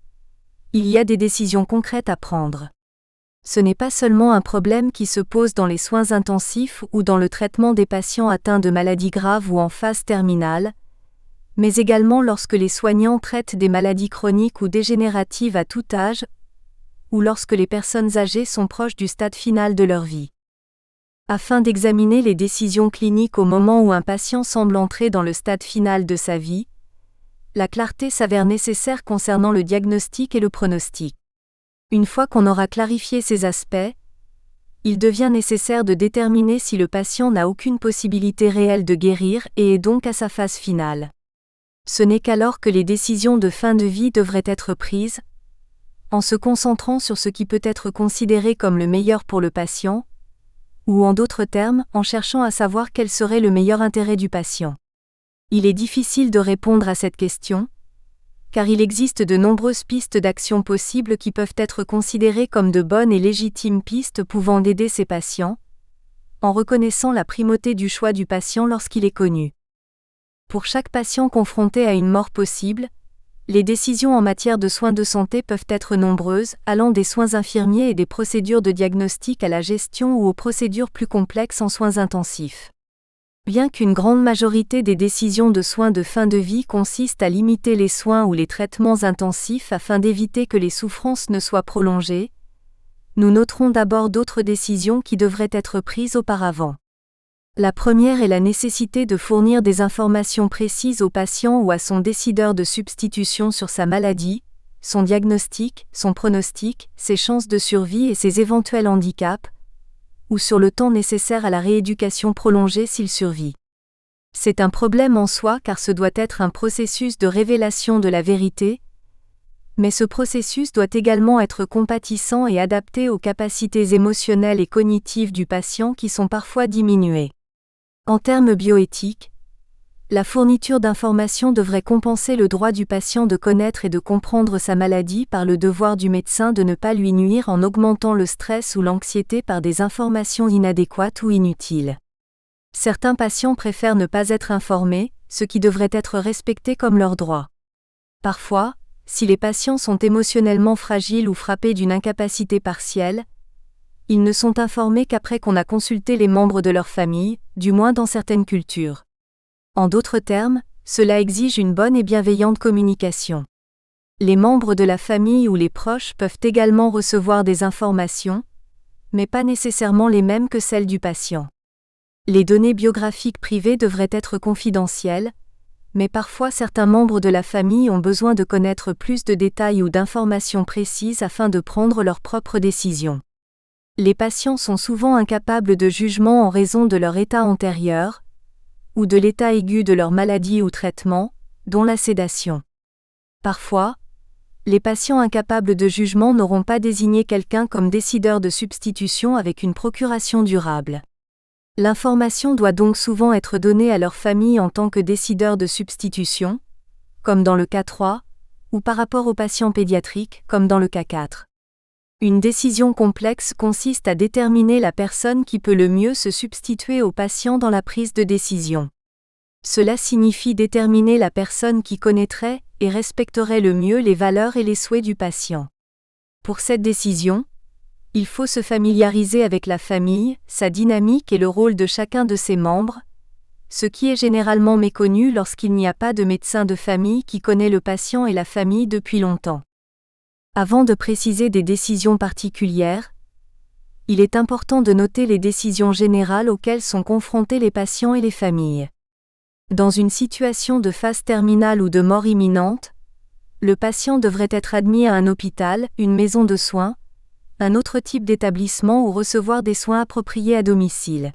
il y a des décisions concrètes à prendre. Ce n'est pas seulement un problème qui se pose dans les soins intensifs ou dans le traitement des patients atteints de maladies graves ou en phase terminale, mais également lorsque les soignants traitent des maladies chroniques ou dégénératives à tout âge, ou lorsque les personnes âgées sont proches du stade final de leur vie. Afin d'examiner les décisions cliniques au moment où un patient semble entrer dans le stade final de sa vie, la clarté s'avère nécessaire concernant le diagnostic et le pronostic. Une fois qu'on aura clarifié ces aspects, il devient nécessaire de déterminer si le patient n'a aucune possibilité réelle de guérir et est donc à sa phase finale. Ce n'est qu'alors que les décisions de fin de vie devraient être prises, en se concentrant sur ce qui peut être considéré comme le meilleur pour le patient, ou en d'autres termes, en cherchant à savoir quel serait le meilleur intérêt du patient. Il est difficile de répondre à cette question, car il existe de nombreuses pistes d'action possibles qui peuvent être considérées comme de bonnes et légitimes pistes pouvant aider ces patients, en reconnaissant la primauté du choix du patient lorsqu'il est connu. Pour chaque patient confronté à une mort possible, les décisions en matière de soins de santé peuvent être nombreuses, allant des soins infirmiers et des procédures de diagnostic à la gestion ou aux procédures plus complexes en soins intensifs. Bien qu'une grande majorité des décisions de soins de fin de vie consistent à limiter les soins ou les traitements intensifs afin d'éviter que les souffrances ne soient prolongées, nous noterons d'abord d'autres décisions qui devraient être prises auparavant. La première est la nécessité de fournir des informations précises au patient ou à son décideur de substitution sur sa maladie, son diagnostic, son pronostic, ses chances de survie et ses éventuels handicaps, ou sur le temps nécessaire à la rééducation prolongée s'il survit. C'est un problème en soi car ce doit être un processus de révélation de la vérité, mais ce processus doit également être compatissant et adapté aux capacités émotionnelles et cognitives du patient qui sont parfois diminuées. En termes bioéthiques, la fourniture d'informations devrait compenser le droit du patient de connaître et de comprendre sa maladie par le devoir du médecin de ne pas lui nuire en augmentant le stress ou l'anxiété par des informations inadéquates ou inutiles. Certains patients préfèrent ne pas être informés, ce qui devrait être respecté comme leur droit. Parfois, si les patients sont émotionnellement fragiles ou frappés d'une incapacité partielle, ils ne sont informés qu'après qu'on a consulté les membres de leur famille, du moins dans certaines cultures. En d'autres termes, cela exige une bonne et bienveillante communication. Les membres de la famille ou les proches peuvent également recevoir des informations, mais pas nécessairement les mêmes que celles du patient. Les données biographiques privées devraient être confidentielles, mais parfois certains membres de la famille ont besoin de connaître plus de détails ou d'informations précises afin de prendre leurs propres décisions. Les patients sont souvent incapables de jugement en raison de leur état antérieur, ou de l'état aigu de leur maladie ou traitement, dont la sédation. Parfois, les patients incapables de jugement n'auront pas désigné quelqu'un comme décideur de substitution avec une procuration durable. L'information doit donc souvent être donnée à leur famille en tant que décideur de substitution, comme dans le cas 3, ou par rapport aux patients pédiatriques, comme dans le cas 4. Une décision complexe consiste à déterminer la personne qui peut le mieux se substituer au patient dans la prise de décision. Cela signifie déterminer la personne qui connaîtrait et respecterait le mieux les valeurs et les souhaits du patient. Pour cette décision, Il faut se familiariser avec la famille, sa dynamique et le rôle de chacun de ses membres, ce qui est généralement méconnu lorsqu'il n'y a pas de médecin de famille qui connaît le patient et la famille depuis longtemps. Avant de préciser des décisions particulières, il est important de noter les décisions générales auxquelles sont confrontés les patients et les familles. Dans une situation de phase terminale ou de mort imminente, le patient devrait être admis à un hôpital, une maison de soins, un autre type d'établissement ou recevoir des soins appropriés à domicile.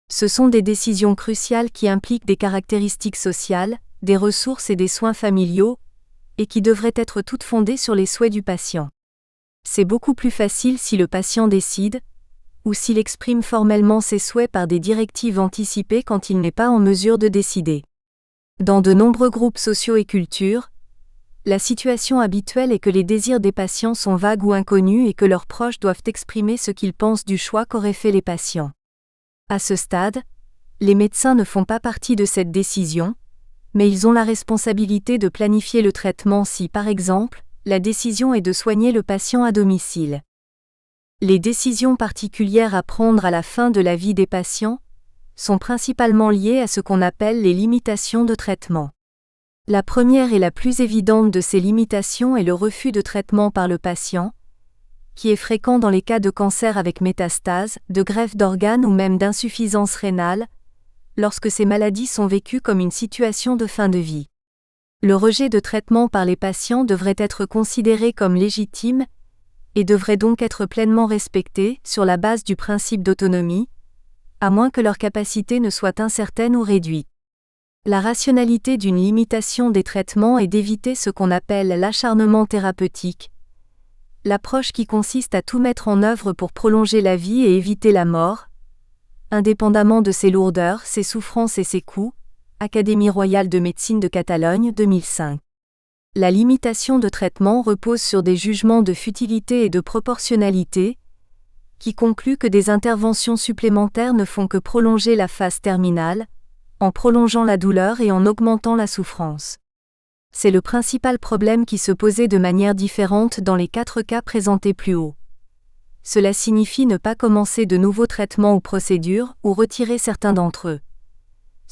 Ce sont des décisions cruciales qui impliquent des caractéristiques sociales, des ressources et des soins familiaux, et qui devraient être toutes fondées sur les souhaits du patient. C'est beaucoup plus facile si le patient décide, ou s'il exprime formellement ses souhaits par des directives anticipées quand il n'est pas en mesure de décider. Dans de nombreux groupes sociaux et cultures, la situation habituelle est que les désirs des patients sont vagues ou inconnus et que leurs proches doivent exprimer ce qu'ils pensent du choix qu'auraient fait les patients. À ce stade, les médecins ne font pas partie de cette décision, mais ils ont la responsabilité de planifier le traitement si, par exemple, la décision est de soigner le patient à domicile. Les décisions particulières à prendre à la fin de la vie des patients sont principalement liées à ce qu'on appelle les limitations de traitement. La première et la plus évidente de ces limitations est le refus de traitement par le patient, qui est fréquent dans les cas de cancer avec métastase, de greffe d'organes ou même d'insuffisance rénale, lorsque ces maladies sont vécues comme une situation de fin de vie. Le rejet de traitement par les patients devrait être considéré comme légitime et devrait donc être pleinement respecté sur la base du principe d'autonomie, à moins que leur capacité ne soit incertaine ou réduite. La rationalité d'une limitation des traitements est d'éviter ce qu'on appelle l'acharnement thérapeutique, l'approche qui consiste à tout mettre en œuvre pour prolonger la vie et éviter la mort, indépendamment de ses lourdeurs, ses souffrances et ses coûts. Académie royale de médecine de Catalogne 2005. La limitation de traitement repose sur des jugements de futilité et de proportionnalité, qui concluent que des interventions supplémentaires ne font que prolonger la phase terminale, en prolongeant la douleur et en augmentant la souffrance. C'est le principal problème qui se posait de manière différente dans les 4 cas présentés plus haut. Cela signifie ne pas commencer de nouveaux traitements ou procédures, ou retirer certains d'entre eux.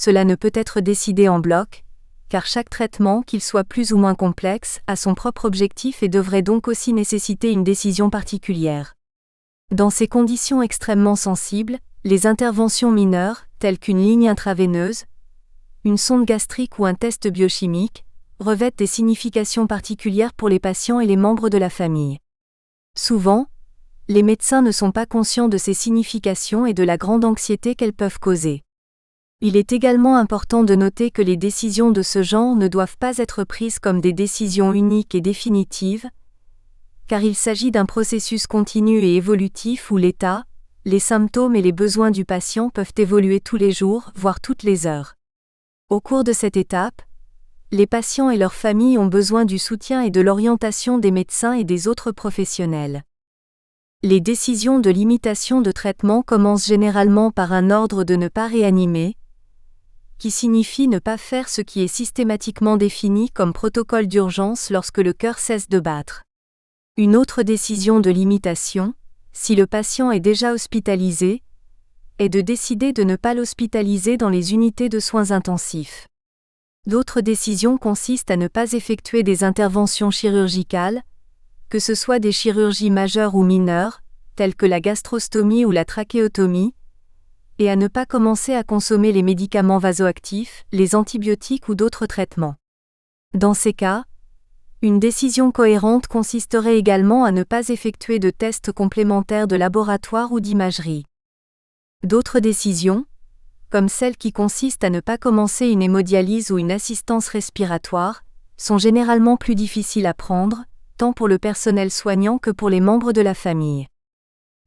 Cela ne peut être décidé en bloc, car chaque traitement, qu'il soit plus ou moins complexe, a son propre objectif et devrait donc aussi nécessiter une décision particulière. Dans ces conditions extrêmement sensibles, les interventions mineures, telles qu'une ligne intraveineuse, une sonde gastrique ou un test biochimique, revêtent des significations particulières pour les patients et les membres de la famille. Souvent, les médecins ne sont pas conscients de ces significations et de la grande anxiété qu'elles peuvent causer. Il est également important de noter que les décisions de ce genre ne doivent pas être prises comme des décisions uniques et définitives, car il s'agit d'un processus continu et évolutif où l'état, les symptômes et les besoins du patient peuvent évoluer tous les jours, voire toutes les heures. Au cours de cette étape, les patients et leurs familles ont besoin du soutien et de l'orientation des médecins et des autres professionnels. Les décisions de limitation de traitement commencent généralement par un ordre de ne pas réanimer, qui signifie ne pas faire ce qui est systématiquement défini comme protocole d'urgence lorsque le cœur cesse de battre. Une autre décision de limitation, si le patient est déjà hospitalisé, est de décider de ne pas l'hospitaliser dans les unités de soins intensifs. D'autres décisions consistent à ne pas effectuer des interventions chirurgicales, que ce soit des chirurgies majeures ou mineures, telles que la gastrostomie ou la trachéotomie, et à ne pas commencer à consommer les médicaments vasoactifs, les antibiotiques ou d'autres traitements. Dans ces cas, une décision cohérente consisterait également à ne pas effectuer de tests complémentaires de laboratoire ou d'imagerie. D'autres décisions, comme celle qui consiste à ne pas commencer une hémodialyse ou une assistance respiratoire, sont généralement plus difficiles à prendre, tant pour le personnel soignant que pour les membres de la famille.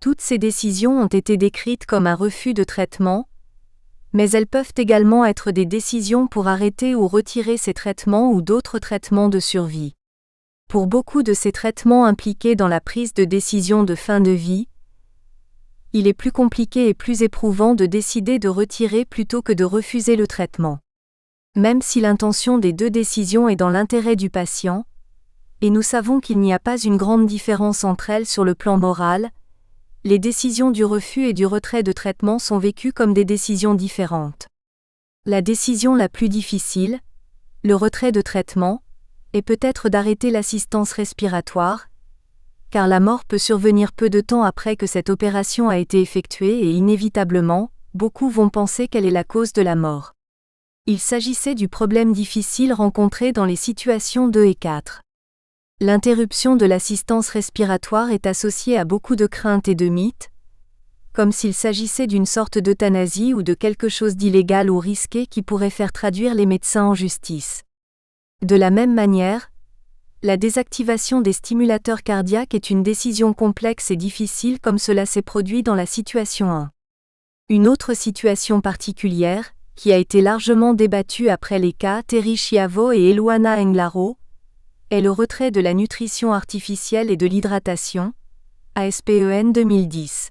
Toutes ces décisions ont été décrites comme un refus de traitement, mais elles peuvent également être des décisions pour arrêter ou retirer ces traitements ou d'autres traitements de survie. Pour beaucoup de ces traitements impliqués dans la prise de décision de fin de vie, il est plus compliqué et plus éprouvant de décider de retirer plutôt que de refuser le traitement. Même si l'intention des 2 décisions est dans l'intérêt du patient, et nous savons qu'il n'y a pas une grande différence entre elles sur le plan moral, les décisions du refus et du retrait de traitement sont vécues comme des décisions différentes. La décision la plus difficile, le retrait de traitement, est peut-être d'arrêter l'assistance respiratoire, car la mort peut survenir peu de temps après que cette opération a été effectuée et inévitablement, beaucoup vont penser qu'elle est la cause de la mort. Il s'agissait du problème difficile rencontré dans les situations 2 et 4. L'interruption de l'assistance respiratoire est associée à beaucoup de craintes et de mythes, comme s'il s'agissait d'une sorte d'euthanasie ou de quelque chose d'illégal ou risqué qui pourrait faire traduire les médecins en justice. De la même manière, la désactivation des stimulateurs cardiaques est une décision complexe et difficile comme cela s'est produit dans la situation 1. Une autre situation particulière, qui a été largement débattue après les cas Terry Schiavo et Eluana Englaro, est le retrait de la nutrition artificielle et de l'hydratation, ASPEN 2010.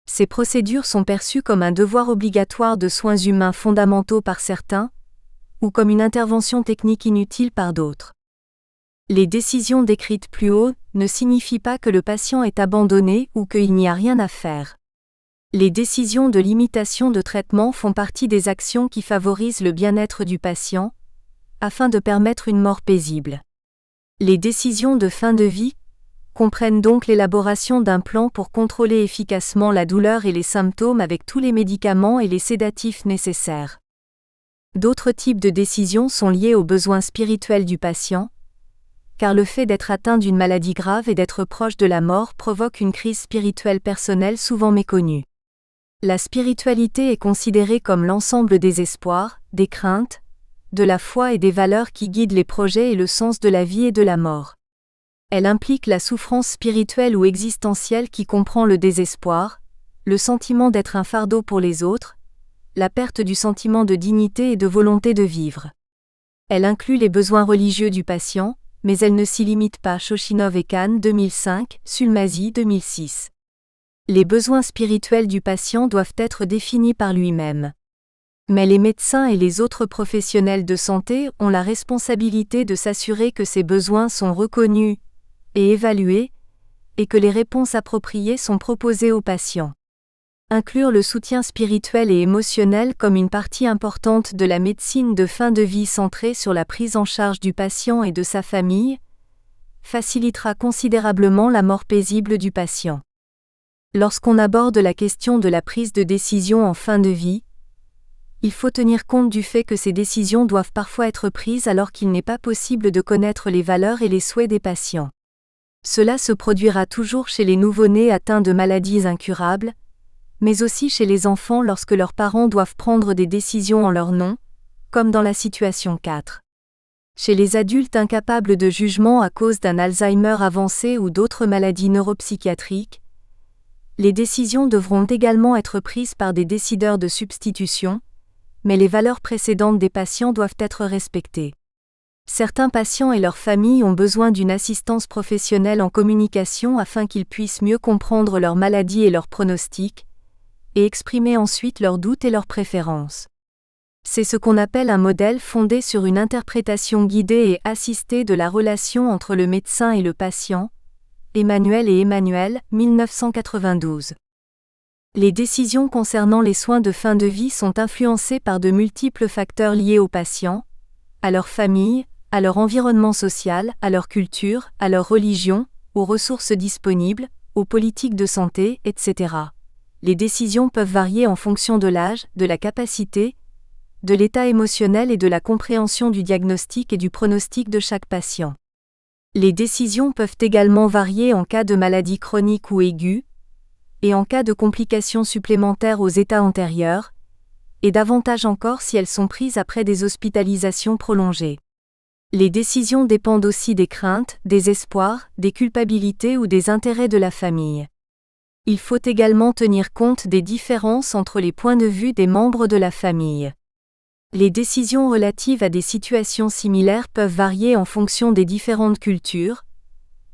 Ces procédures sont perçues comme un devoir obligatoire de soins humains fondamentaux par certains, ou comme une intervention technique inutile par d'autres. Les décisions décrites plus haut ne signifient pas que le patient est abandonné ou qu'il n'y a rien à faire. Les décisions de limitation de traitement font partie des actions qui favorisent le bien-être du patient, afin de permettre une mort paisible. Les décisions de fin de vie comprennent donc l'élaboration d'un plan pour contrôler efficacement la douleur et les symptômes avec tous les médicaments et les sédatifs nécessaires. D'autres types de décisions sont liées aux besoins spirituels du patient, car le fait d'être atteint d'une maladie grave et d'être proche de la mort provoque une crise spirituelle personnelle souvent méconnue. La spiritualité est considérée comme l'ensemble des espoirs, des craintes, de la foi et des valeurs qui guident les projets et le sens de la vie et de la mort. Elle implique la souffrance spirituelle ou existentielle qui comprend le désespoir, le sentiment d'être un fardeau pour les autres, la perte du sentiment de dignité et de volonté de vivre. Elle inclut les besoins religieux du patient, mais elle ne s'y limite pas. Shoshinov et Khan 2005, Sulmazi 2006. Les besoins spirituels du patient doivent être définis par lui-même. Mais les médecins et les autres professionnels de santé ont la responsabilité de s'assurer que ces besoins sont reconnus et évalués, et que les réponses appropriées sont proposées aux patients. Inclure le soutien spirituel et émotionnel comme une partie importante de la médecine de fin de vie centrée sur la prise en charge du patient et de sa famille facilitera considérablement la mort paisible du patient. Lorsqu'on aborde la question de la prise de décision en fin de vie, il faut tenir compte du fait que ces décisions doivent parfois être prises alors qu'il n'est pas possible de connaître les valeurs et les souhaits des patients. Cela se produira toujours chez les nouveau-nés atteints de maladies incurables, mais aussi chez les enfants lorsque leurs parents doivent prendre des décisions en leur nom, comme dans la situation 4. Chez les adultes incapables de jugement à cause d'un Alzheimer avancé ou d'autres maladies neuropsychiatriques, les décisions devront également être prises par des décideurs de substitution, mais les valeurs précédentes des patients doivent être respectées. Certains patients et leurs familles ont besoin d'une assistance professionnelle en communication afin qu'ils puissent mieux comprendre leur maladie et leurs pronostics, et exprimer ensuite leurs doutes et leurs préférences. C'est ce qu'on appelle un modèle fondé sur une interprétation guidée et assistée de la relation entre le médecin et le patient, Emmanuel et Emmanuel, 1992. Les décisions concernant les soins de fin de vie sont influencées par de multiples facteurs liés aux patients, à leur famille, à leur environnement social, à leur culture, à leur religion, aux ressources disponibles, aux politiques de santé, etc. Les décisions peuvent varier en fonction de l'âge, de la capacité, de l'état émotionnel et de la compréhension du diagnostic et du pronostic de chaque patient. Les décisions peuvent également varier en cas de maladie chronique ou aiguë, et en cas de complications supplémentaires aux états antérieurs, et davantage encore si elles sont prises après des hospitalisations prolongées. Les décisions dépendent aussi des craintes, des espoirs, des culpabilités ou des intérêts de la famille. Il faut également tenir compte des différences entre les points de vue des membres de la famille. Les décisions relatives à des situations similaires peuvent varier en fonction des différentes cultures,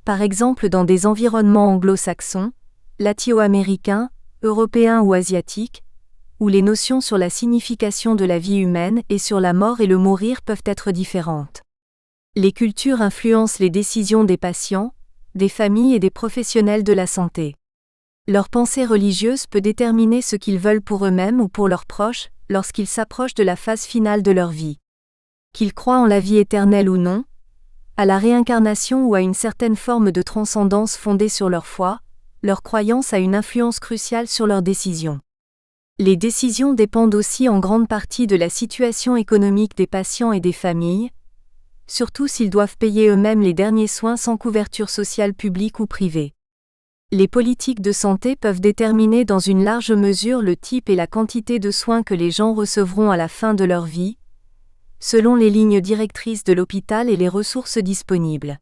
par exemple dans des environnements anglo-saxons, latino-américains, européens ou asiatiques, où les notions sur la signification de la vie humaine et sur la mort et le mourir peuvent être différentes. Les cultures influencent les décisions des patients, des familles et des professionnels de la santé. Leur pensée religieuse peut déterminer ce qu'ils veulent pour eux-mêmes ou pour leurs proches, lorsqu'ils s'approchent de la phase finale de leur vie. Qu'ils croient en la vie éternelle ou non, à la réincarnation ou à une certaine forme de transcendance fondée sur leur foi, leur croyance a une influence cruciale sur leurs décisions. Les décisions dépendent aussi en grande partie de la situation économique des patients et des familles, surtout s'ils doivent payer eux-mêmes les derniers soins sans couverture sociale publique ou privée. Les politiques de santé peuvent déterminer dans une large mesure le type et la quantité de soins que les gens recevront à la fin de leur vie, selon les lignes directrices de l'hôpital et les ressources disponibles.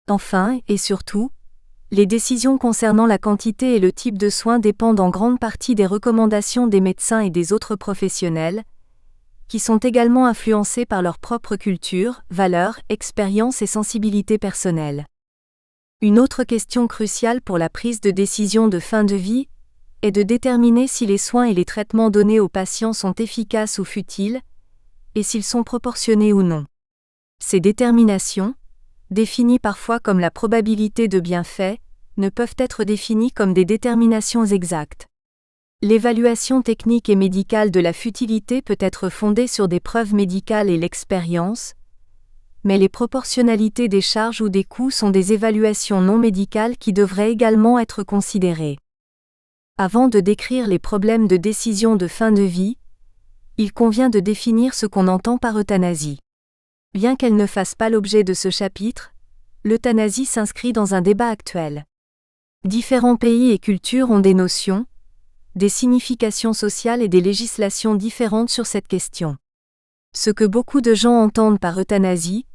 Enfin, et surtout, les décisions concernant la quantité et le type de soins dépendent en grande partie des recommandations des médecins et des autres professionnels, qui sont également influencés par leur propre culture, valeurs, expériences et sensibilités personnelles. Une autre question cruciale pour la prise de décision de fin de vie est de déterminer si les soins et les traitements donnés aux patients sont efficaces ou futiles, et s'ils sont proportionnés ou non. Ces déterminations, définies parfois comme la probabilité de bienfait, ne peuvent être définies comme des déterminations exactes. L'évaluation technique et médicale de la futilité peut être fondée sur des preuves médicales et l'expérience, mais les proportionnalités des charges ou des coûts sont des évaluations non médicales qui devraient également être considérées. Avant de décrire les problèmes de décision de fin de vie, il convient de définir ce qu'on entend par euthanasie. Bien qu'elle ne fasse pas l'objet de ce chapitre, l'euthanasie s'inscrit dans un débat actuel. Différents pays et cultures ont des notions, des significations sociales et des législations différentes sur cette question. Ce que beaucoup de gens entendent par euthanasie,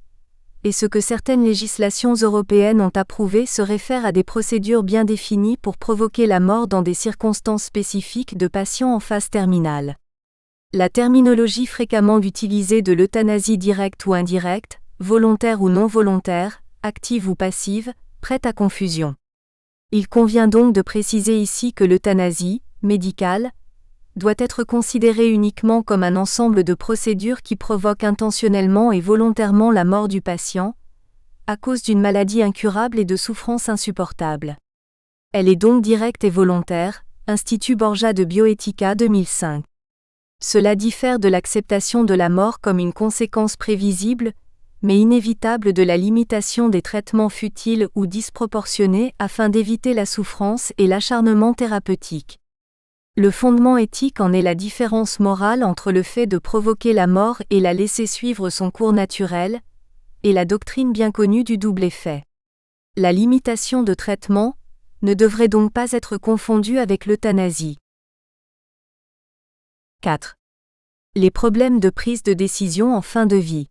et ce que certaines législations européennes ont approuvé se réfère à des procédures bien définies pour provoquer la mort dans des circonstances spécifiques de patients en phase terminale. La terminologie fréquemment utilisée de l'euthanasie directe ou indirecte, volontaire ou non volontaire, active ou passive, prête à confusion. Il convient donc de préciser ici que l'euthanasie, médicale, doit être considérée uniquement comme un ensemble de procédures qui provoquent intentionnellement et volontairement la mort du patient, à cause d'une maladie incurable et de souffrances insupportables. Elle est donc directe et volontaire, Institut Borja de Bioéthica 2005. Cela diffère de l'acceptation de la mort comme une conséquence prévisible, mais inévitable de la limitation des traitements futiles ou disproportionnés afin d'éviter la souffrance et l'acharnement thérapeutique. Le fondement éthique en est la différence morale entre le fait de provoquer la mort et la laisser suivre son cours naturel, et la doctrine bien connue du double effet. La limitation de traitement ne devrait donc pas être confondue avec l'euthanasie. 4. Les problèmes de prise de décision en fin de vie.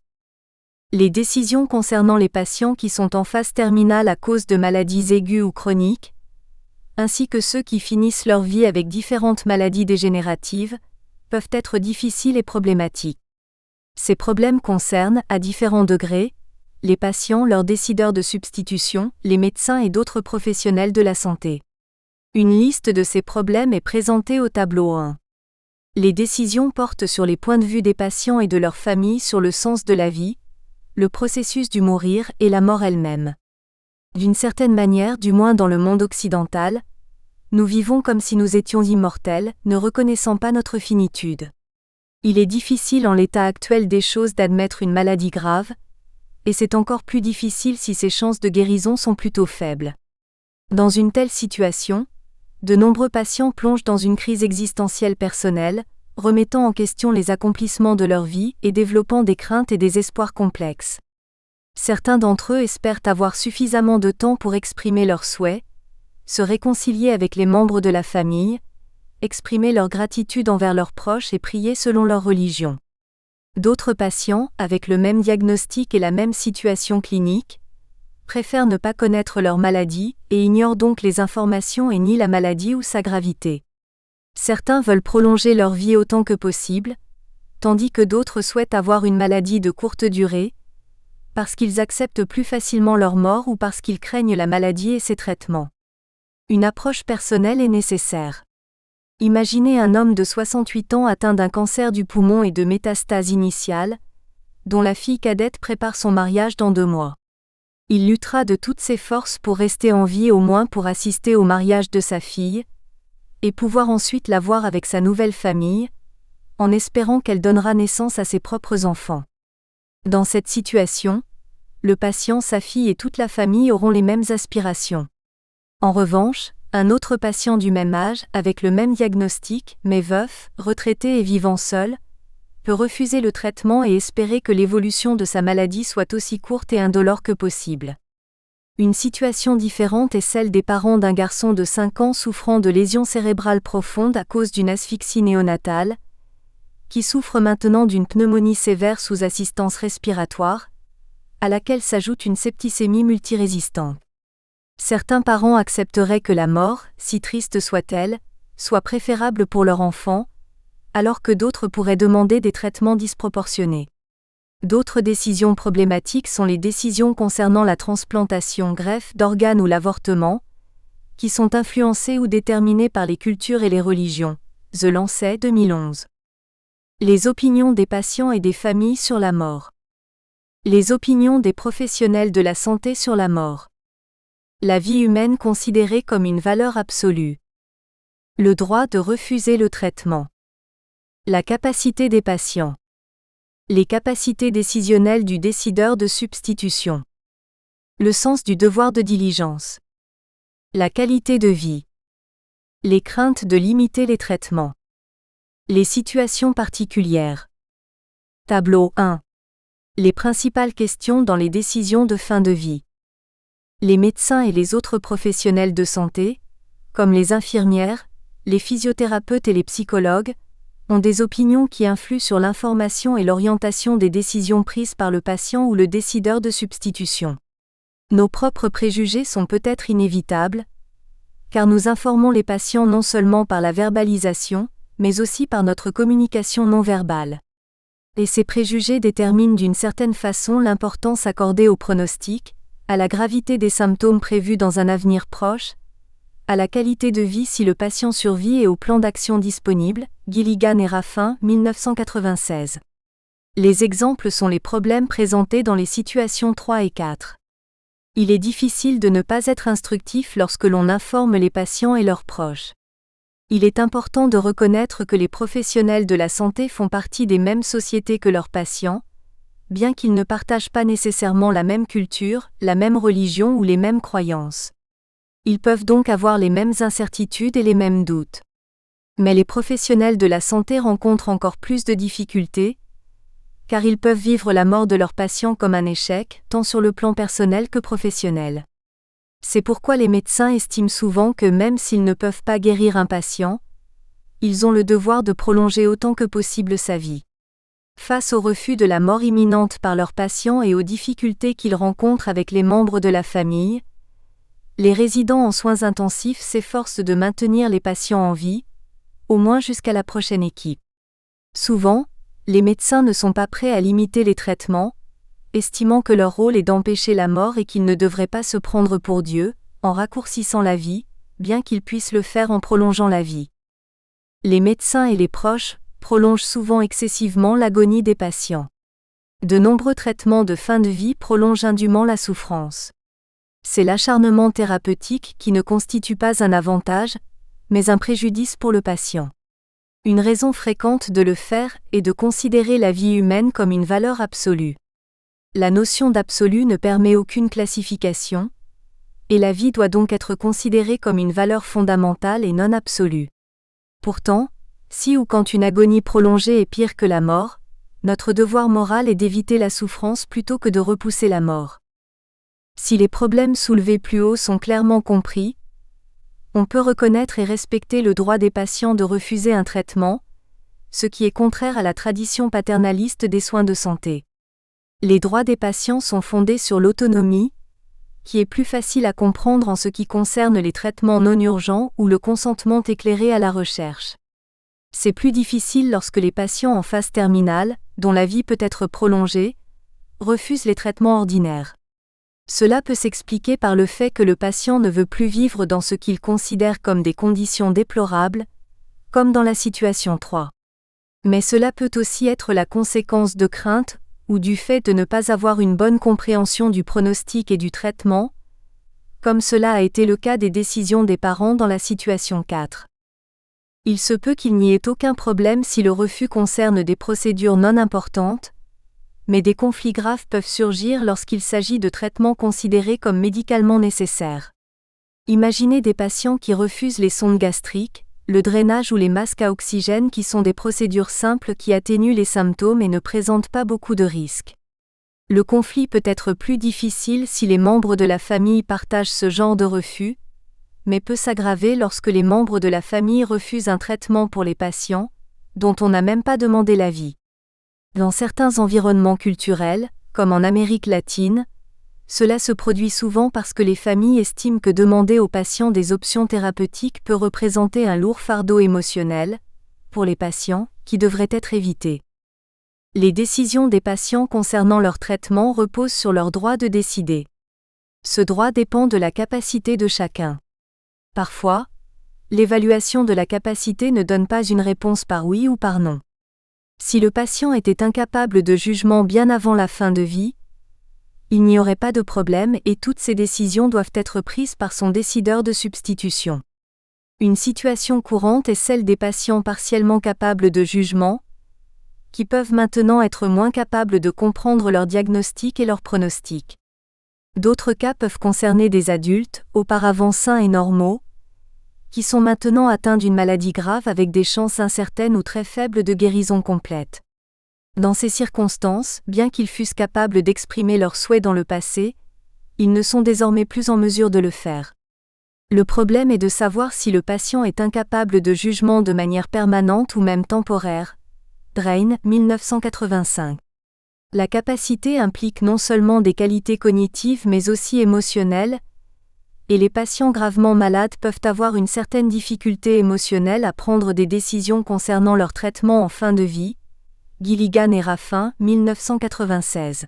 Les décisions concernant les patients qui sont en phase terminale à cause de maladies aiguës ou chroniques, ainsi que ceux qui finissent leur vie avec différentes maladies dégénératives, peuvent être difficiles et problématiques. Ces problèmes concernent, à différents degrés, les patients, leurs décideurs de substitution, les médecins et d'autres professionnels de la santé. Une liste de ces problèmes est présentée au tableau 1. Les décisions portent sur les points de vue des patients et de leurs familles sur le sens de la vie, le processus du mourir et la mort elle-même. D'une certaine manière, du moins dans le monde occidental, nous vivons comme si nous étions immortels, ne reconnaissant pas notre finitude. Il est difficile en l'état actuel des choses d'admettre une maladie grave, et c'est encore plus difficile si ses chances de guérison sont plutôt faibles. Dans une telle situation, de nombreux patients plongent dans une crise existentielle personnelle, remettant en question les accomplissements de leur vie et développant des craintes et des espoirs complexes. Certains d'entre eux espèrent avoir suffisamment de temps pour exprimer leurs souhaits, se réconcilier avec les membres de la famille, exprimer leur gratitude envers leurs proches et prier selon leur religion. D'autres patients, avec le même diagnostic et la même situation clinique, préfèrent ne pas connaître leur maladie et ignorent donc les informations et nient la maladie ou sa gravité. Certains veulent prolonger leur vie autant que possible, tandis que d'autres souhaitent avoir une maladie de courte durée, parce qu'ils acceptent plus facilement leur mort ou parce qu'ils craignent la maladie et ses traitements. Une approche personnelle est nécessaire. Imaginez un homme de 68 ans atteint d'un cancer du poumon et de métastases initiales, dont la fille cadette prépare son mariage dans 2 mois. Il luttera de toutes ses forces pour rester en vie, au moins pour assister au mariage de sa fille, et pouvoir ensuite la voir avec sa nouvelle famille, en espérant qu'elle donnera naissance à ses propres enfants. Dans cette situation, le patient, sa fille et toute la famille auront les mêmes aspirations. En revanche, un autre patient du même âge, avec le même diagnostic, mais veuf, retraité et vivant seul, peut refuser le traitement et espérer que l'évolution de sa maladie soit aussi courte et indolore que possible. Une situation différente est celle des parents d'un garçon de 5 ans souffrant de lésions cérébrales profondes à cause d'une asphyxie néonatale, qui souffre maintenant d'une pneumonie sévère sous assistance respiratoire, à laquelle s'ajoute une septicémie multirésistante. Certains parents accepteraient que la mort, si triste soit-elle, soit préférable pour leur enfant, alors que d'autres pourraient demander des traitements disproportionnés. D'autres décisions problématiques sont les décisions concernant la transplantation, greffe d'organes ou l'avortement, qui sont influencées ou déterminées par les cultures et les religions. The Lancet 2011. Les opinions des patients et des familles sur la mort. Les opinions des professionnels de la santé sur la mort. La vie humaine considérée comme une valeur absolue. Le droit de refuser le traitement. La capacité des patients. Les capacités décisionnelles du décideur de substitution. Le sens du devoir de diligence. La qualité de vie. Les craintes de limiter les traitements. Les situations particulières. Tableau 1. Les principales questions dans les décisions de fin de vie. Les médecins et les autres professionnels de santé, comme les infirmières, les physiothérapeutes et les psychologues, ont des opinions qui influent sur l'information et l'orientation des décisions prises par le patient ou le décideur de substitution. Nos propres préjugés sont peut-être inévitables, car nous informons les patients non seulement par la verbalisation, mais aussi par notre communication non verbale. Et ces préjugés déterminent d'une certaine façon l'importance accordée au pronostic, à la gravité des symptômes prévus dans un avenir proche, à la qualité de vie si le patient survit et au plan d'action disponible, Gilligan et Raffin, 1996. Les exemples sont les problèmes présentés dans les situations 3 et 4. Il est difficile de ne pas être instructif lorsque l'on informe les patients et leurs proches. Il est important de reconnaître que les professionnels de la santé font partie des mêmes sociétés que leurs patients, bien qu'ils ne partagent pas nécessairement la même culture, la même religion ou les mêmes croyances. Ils peuvent donc avoir les mêmes incertitudes et les mêmes doutes. Mais les professionnels de la santé rencontrent encore plus de difficultés, car ils peuvent vivre la mort de leurs patients comme un échec, tant sur le plan personnel que professionnel. C'est pourquoi les médecins estiment souvent que même s'ils ne peuvent pas guérir un patient, ils ont le devoir de prolonger autant que possible sa vie. Face au refus de la mort imminente par leurs patients et aux difficultés qu'ils rencontrent avec les membres de la famille, les résidents en soins intensifs s'efforcent de maintenir les patients en vie, au moins jusqu'à la prochaine équipe. Souvent, les médecins ne sont pas prêts à limiter les traitements, estimant que leur rôle est d'empêcher la mort et qu'ils ne devraient pas se prendre pour Dieu, en raccourcissant la vie, bien qu'ils puissent le faire en prolongeant la vie. Les médecins et les proches prolongent souvent excessivement l'agonie des patients. De nombreux traitements de fin de vie prolongent indûment la souffrance. C'est l'acharnement thérapeutique qui ne constitue pas un avantage, mais un préjudice pour le patient. Une raison fréquente de le faire est de considérer la vie humaine comme une valeur absolue. La notion d'absolu ne permet aucune classification, et la vie doit donc être considérée comme une valeur fondamentale et non absolue. Pourtant, si ou quand une agonie prolongée est pire que la mort, notre devoir moral est d'éviter la souffrance plutôt que de repousser la mort. Si les problèmes soulevés plus haut sont clairement compris, on peut reconnaître et respecter le droit des patients de refuser un traitement, ce qui est contraire à la tradition paternaliste des soins de santé. Les droits des patients sont fondés sur l'autonomie, qui est plus facile à comprendre en ce qui concerne les traitements non urgents ou le consentement éclairé à la recherche. C'est plus difficile lorsque les patients en phase terminale, dont la vie peut être prolongée, refusent les traitements ordinaires. Cela peut s'expliquer par le fait que le patient ne veut plus vivre dans ce qu'il considère comme des conditions déplorables, comme dans la situation 3. Mais cela peut aussi être la conséquence de craintes ou du fait de ne pas avoir une bonne compréhension du pronostic et du traitement, comme cela a été le cas des décisions des parents dans la situation 4. Il se peut qu'il n'y ait aucun problème si le refus concerne des procédures non importantes, mais des conflits graves peuvent surgir lorsqu'il s'agit de traitements considérés comme médicalement nécessaires. Imaginez des patients qui refusent les sondes gastriques, le drainage ou les masques à oxygène qui sont des procédures simples qui atténuent les symptômes et ne présentent pas beaucoup de risques. Le conflit peut être plus difficile si les membres de la famille partagent ce genre de refus, mais peut s'aggraver lorsque les membres de la famille refusent un traitement pour les patients, dont on n'a même pas demandé l'avis. Dans certains environnements culturels, comme en Amérique latine, cela se produit souvent parce que les familles estiment que demander aux patients des options thérapeutiques peut représenter un lourd fardeau émotionnel, pour les patients, qui devrait être évité. Les décisions des patients concernant leur traitement reposent sur leur droit de décider. Ce droit dépend de la capacité de chacun. Parfois, l'évaluation de la capacité ne donne pas une réponse par oui ou par non. Si le patient était incapable de jugement bien avant la fin de vie, il n'y aurait pas de problème et toutes ces décisions doivent être prises par son décideur de substitution. Une situation courante est celle des patients partiellement capables de jugement, qui peuvent maintenant être moins capables de comprendre leur diagnostic et leur pronostic. D'autres cas peuvent concerner des adultes, auparavant sains et normaux, qui sont maintenant atteints d'une maladie grave avec des chances incertaines ou très faibles de guérison complète. Dans ces circonstances, bien qu'ils fussent capables d'exprimer leurs souhaits dans le passé, ils ne sont désormais plus en mesure de le faire. Le problème est de savoir si le patient est incapable de jugement de manière permanente ou même temporaire. Drain, 1985. La capacité implique non seulement des qualités cognitives mais aussi émotionnelles, et les patients gravement malades peuvent avoir une certaine difficulté émotionnelle à prendre des décisions concernant leur traitement en fin de vie. Gilligan et Raffin, 1996.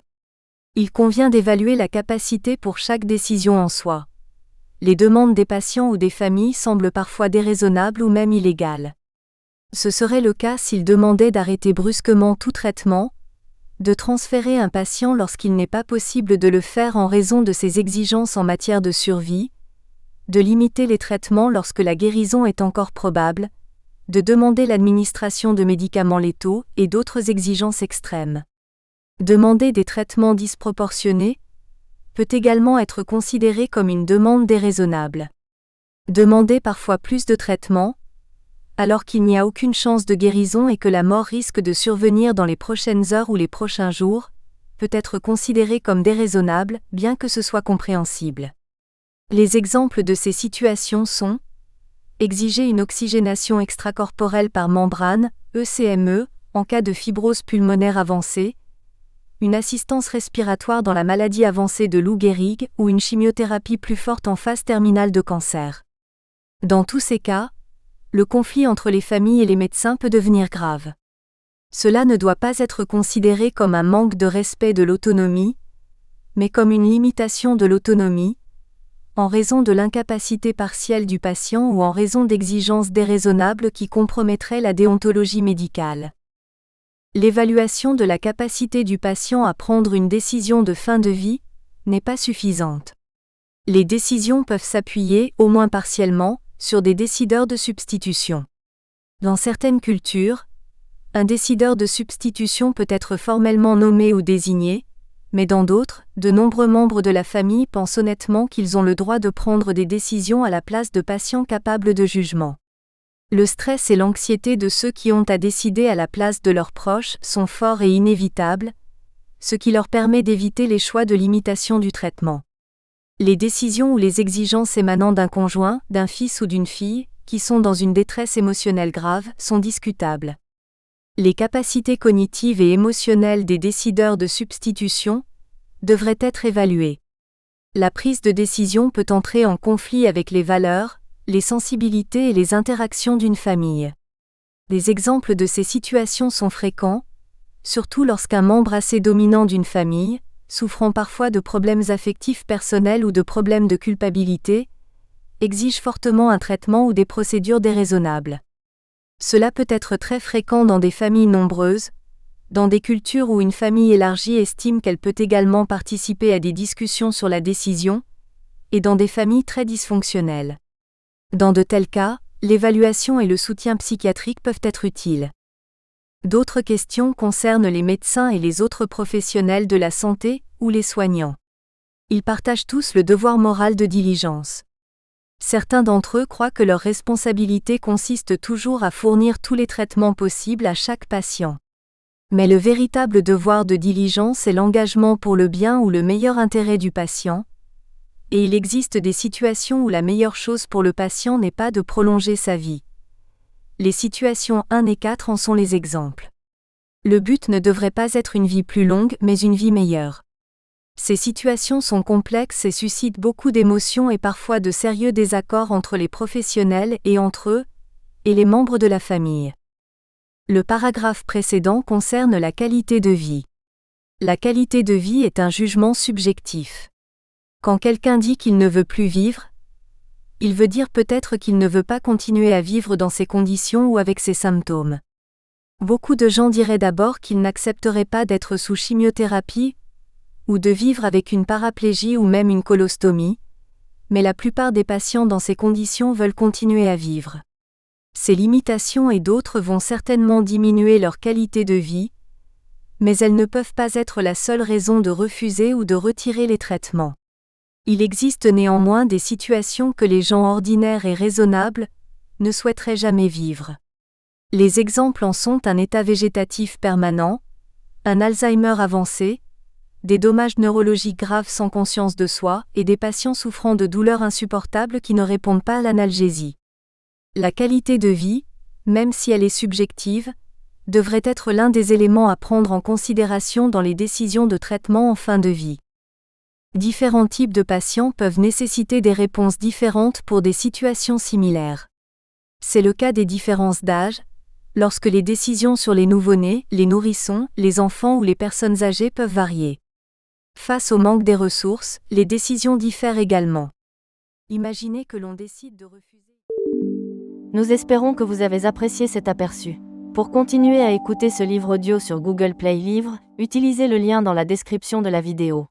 Il convient d'évaluer la capacité pour chaque décision en soi. Les demandes des patients ou des familles semblent parfois déraisonnables ou même illégales. Ce serait le cas s'ils demandaient d'arrêter brusquement tout traitement, de transférer un patient lorsqu'il n'est pas possible de le faire en raison de ses exigences en matière de survie, de limiter les traitements lorsque la guérison est encore probable, de demander l'administration de médicaments létaux et d'autres exigences extrêmes. Demander des traitements disproportionnés peut également être considéré comme une demande déraisonnable. Demander parfois plus de traitements, alors qu'il n'y a aucune chance de guérison et que la mort risque de survenir dans les prochaines heures ou les prochains jours, peut être considéré comme déraisonnable, bien que ce soit compréhensible. Les exemples de ces situations sont exiger une oxygénation extracorporelle par membrane, ECME, en cas de fibrose pulmonaire avancée, une assistance respiratoire dans la maladie avancée de Lou Gehrig ou une chimiothérapie plus forte en phase terminale de cancer. Dans tous ces cas, le conflit entre les familles et les médecins peut devenir grave. Cela ne doit pas être considéré comme un manque de respect de l'autonomie, mais comme une limitation de l'autonomie, en raison de l'incapacité partielle du patient ou en raison d'exigences déraisonnables qui compromettraient la déontologie médicale. L'évaluation de la capacité du patient à prendre une décision de fin de vie n'est pas suffisante. Les décisions peuvent s'appuyer, au moins partiellement, sur des décideurs de substitution. Dans certaines cultures, un décideur de substitution peut être formellement nommé ou désigné, mais dans d'autres, de nombreux membres de la famille pensent honnêtement qu'ils ont le droit de prendre des décisions à la place de patients capables de jugement. Le stress et l'anxiété de ceux qui ont à décider à la place de leurs proches sont forts et inévitables, ce qui leur permet d'éviter les choix de limitation du traitement. Les décisions ou les exigences émanant d'un conjoint, d'un fils ou d'une fille, qui sont dans une détresse émotionnelle grave, sont discutables. Les capacités cognitives et émotionnelles des décideurs de substitution devraient être évaluées. La prise de décision peut entrer en conflit avec les valeurs, les sensibilités et les interactions d'une famille. Des exemples de ces situations sont fréquents, surtout lorsqu'un membre assez dominant d'une famille, souffrant parfois de problèmes affectifs personnels ou de problèmes de culpabilité, exige fortement un traitement ou des procédures déraisonnables. Cela peut être très fréquent dans des familles nombreuses, dans des cultures où une famille élargie estime qu'elle peut également participer à des discussions sur la décision, et dans des familles très dysfonctionnelles. Dans de tels cas, l'évaluation et le soutien psychiatrique peuvent être utiles. D'autres questions concernent les médecins et les autres professionnels de la santé, ou les soignants. Ils partagent tous le devoir moral de diligence. Certains d'entre eux croient que leur responsabilité consiste toujours à fournir tous les traitements possibles à chaque patient. Mais le véritable devoir de diligence est l'engagement pour le bien ou le meilleur intérêt du patient, et il existe des situations où la meilleure chose pour le patient n'est pas de prolonger sa vie. Les situations 1 et 4 en sont les exemples. Le but ne devrait pas être une vie plus longue mais une vie meilleure. Ces situations sont complexes et suscitent beaucoup d'émotions et parfois de sérieux désaccords entre les professionnels et entre eux, et les membres de la famille. Le paragraphe précédent concerne la qualité de vie. La qualité de vie est un jugement subjectif. Quand quelqu'un dit qu'il ne veut plus vivre, il veut dire peut-être qu'il ne veut pas continuer à vivre dans ces conditions ou avec ces symptômes. Beaucoup de gens diraient d'abord qu'ils n'accepteraient pas d'être sous chimiothérapie, ou de vivre avec une paraplégie ou même une colostomie, mais la plupart des patients dans ces conditions veulent continuer à vivre. Ces limitations et d'autres vont certainement diminuer leur qualité de vie, mais elles ne peuvent pas être la seule raison de refuser ou de retirer les traitements. Il existe néanmoins des situations que les gens ordinaires et raisonnables ne souhaiteraient jamais vivre. Les exemples en sont un état végétatif permanent, un Alzheimer avancé, des dommages neurologiques graves sans conscience de soi et des patients souffrant de douleurs insupportables qui ne répondent pas à l'analgésie. La qualité de vie, même si elle est subjective, devrait être l'un des éléments à prendre en considération dans les décisions de traitement en fin de vie. Différents types de patients peuvent nécessiter des réponses différentes pour des situations similaires. C'est le cas des différences d'âge, lorsque les décisions sur les nouveau-nés, les nourrissons, les enfants ou les personnes âgées peuvent varier. Face au manque des ressources, les décisions diffèrent également. Imaginez que l'on décide de refuser. Nous espérons que vous avez apprécié cet aperçu. Pour continuer à écouter ce livre audio sur Google Play Livres, utilisez le lien dans la description de la vidéo.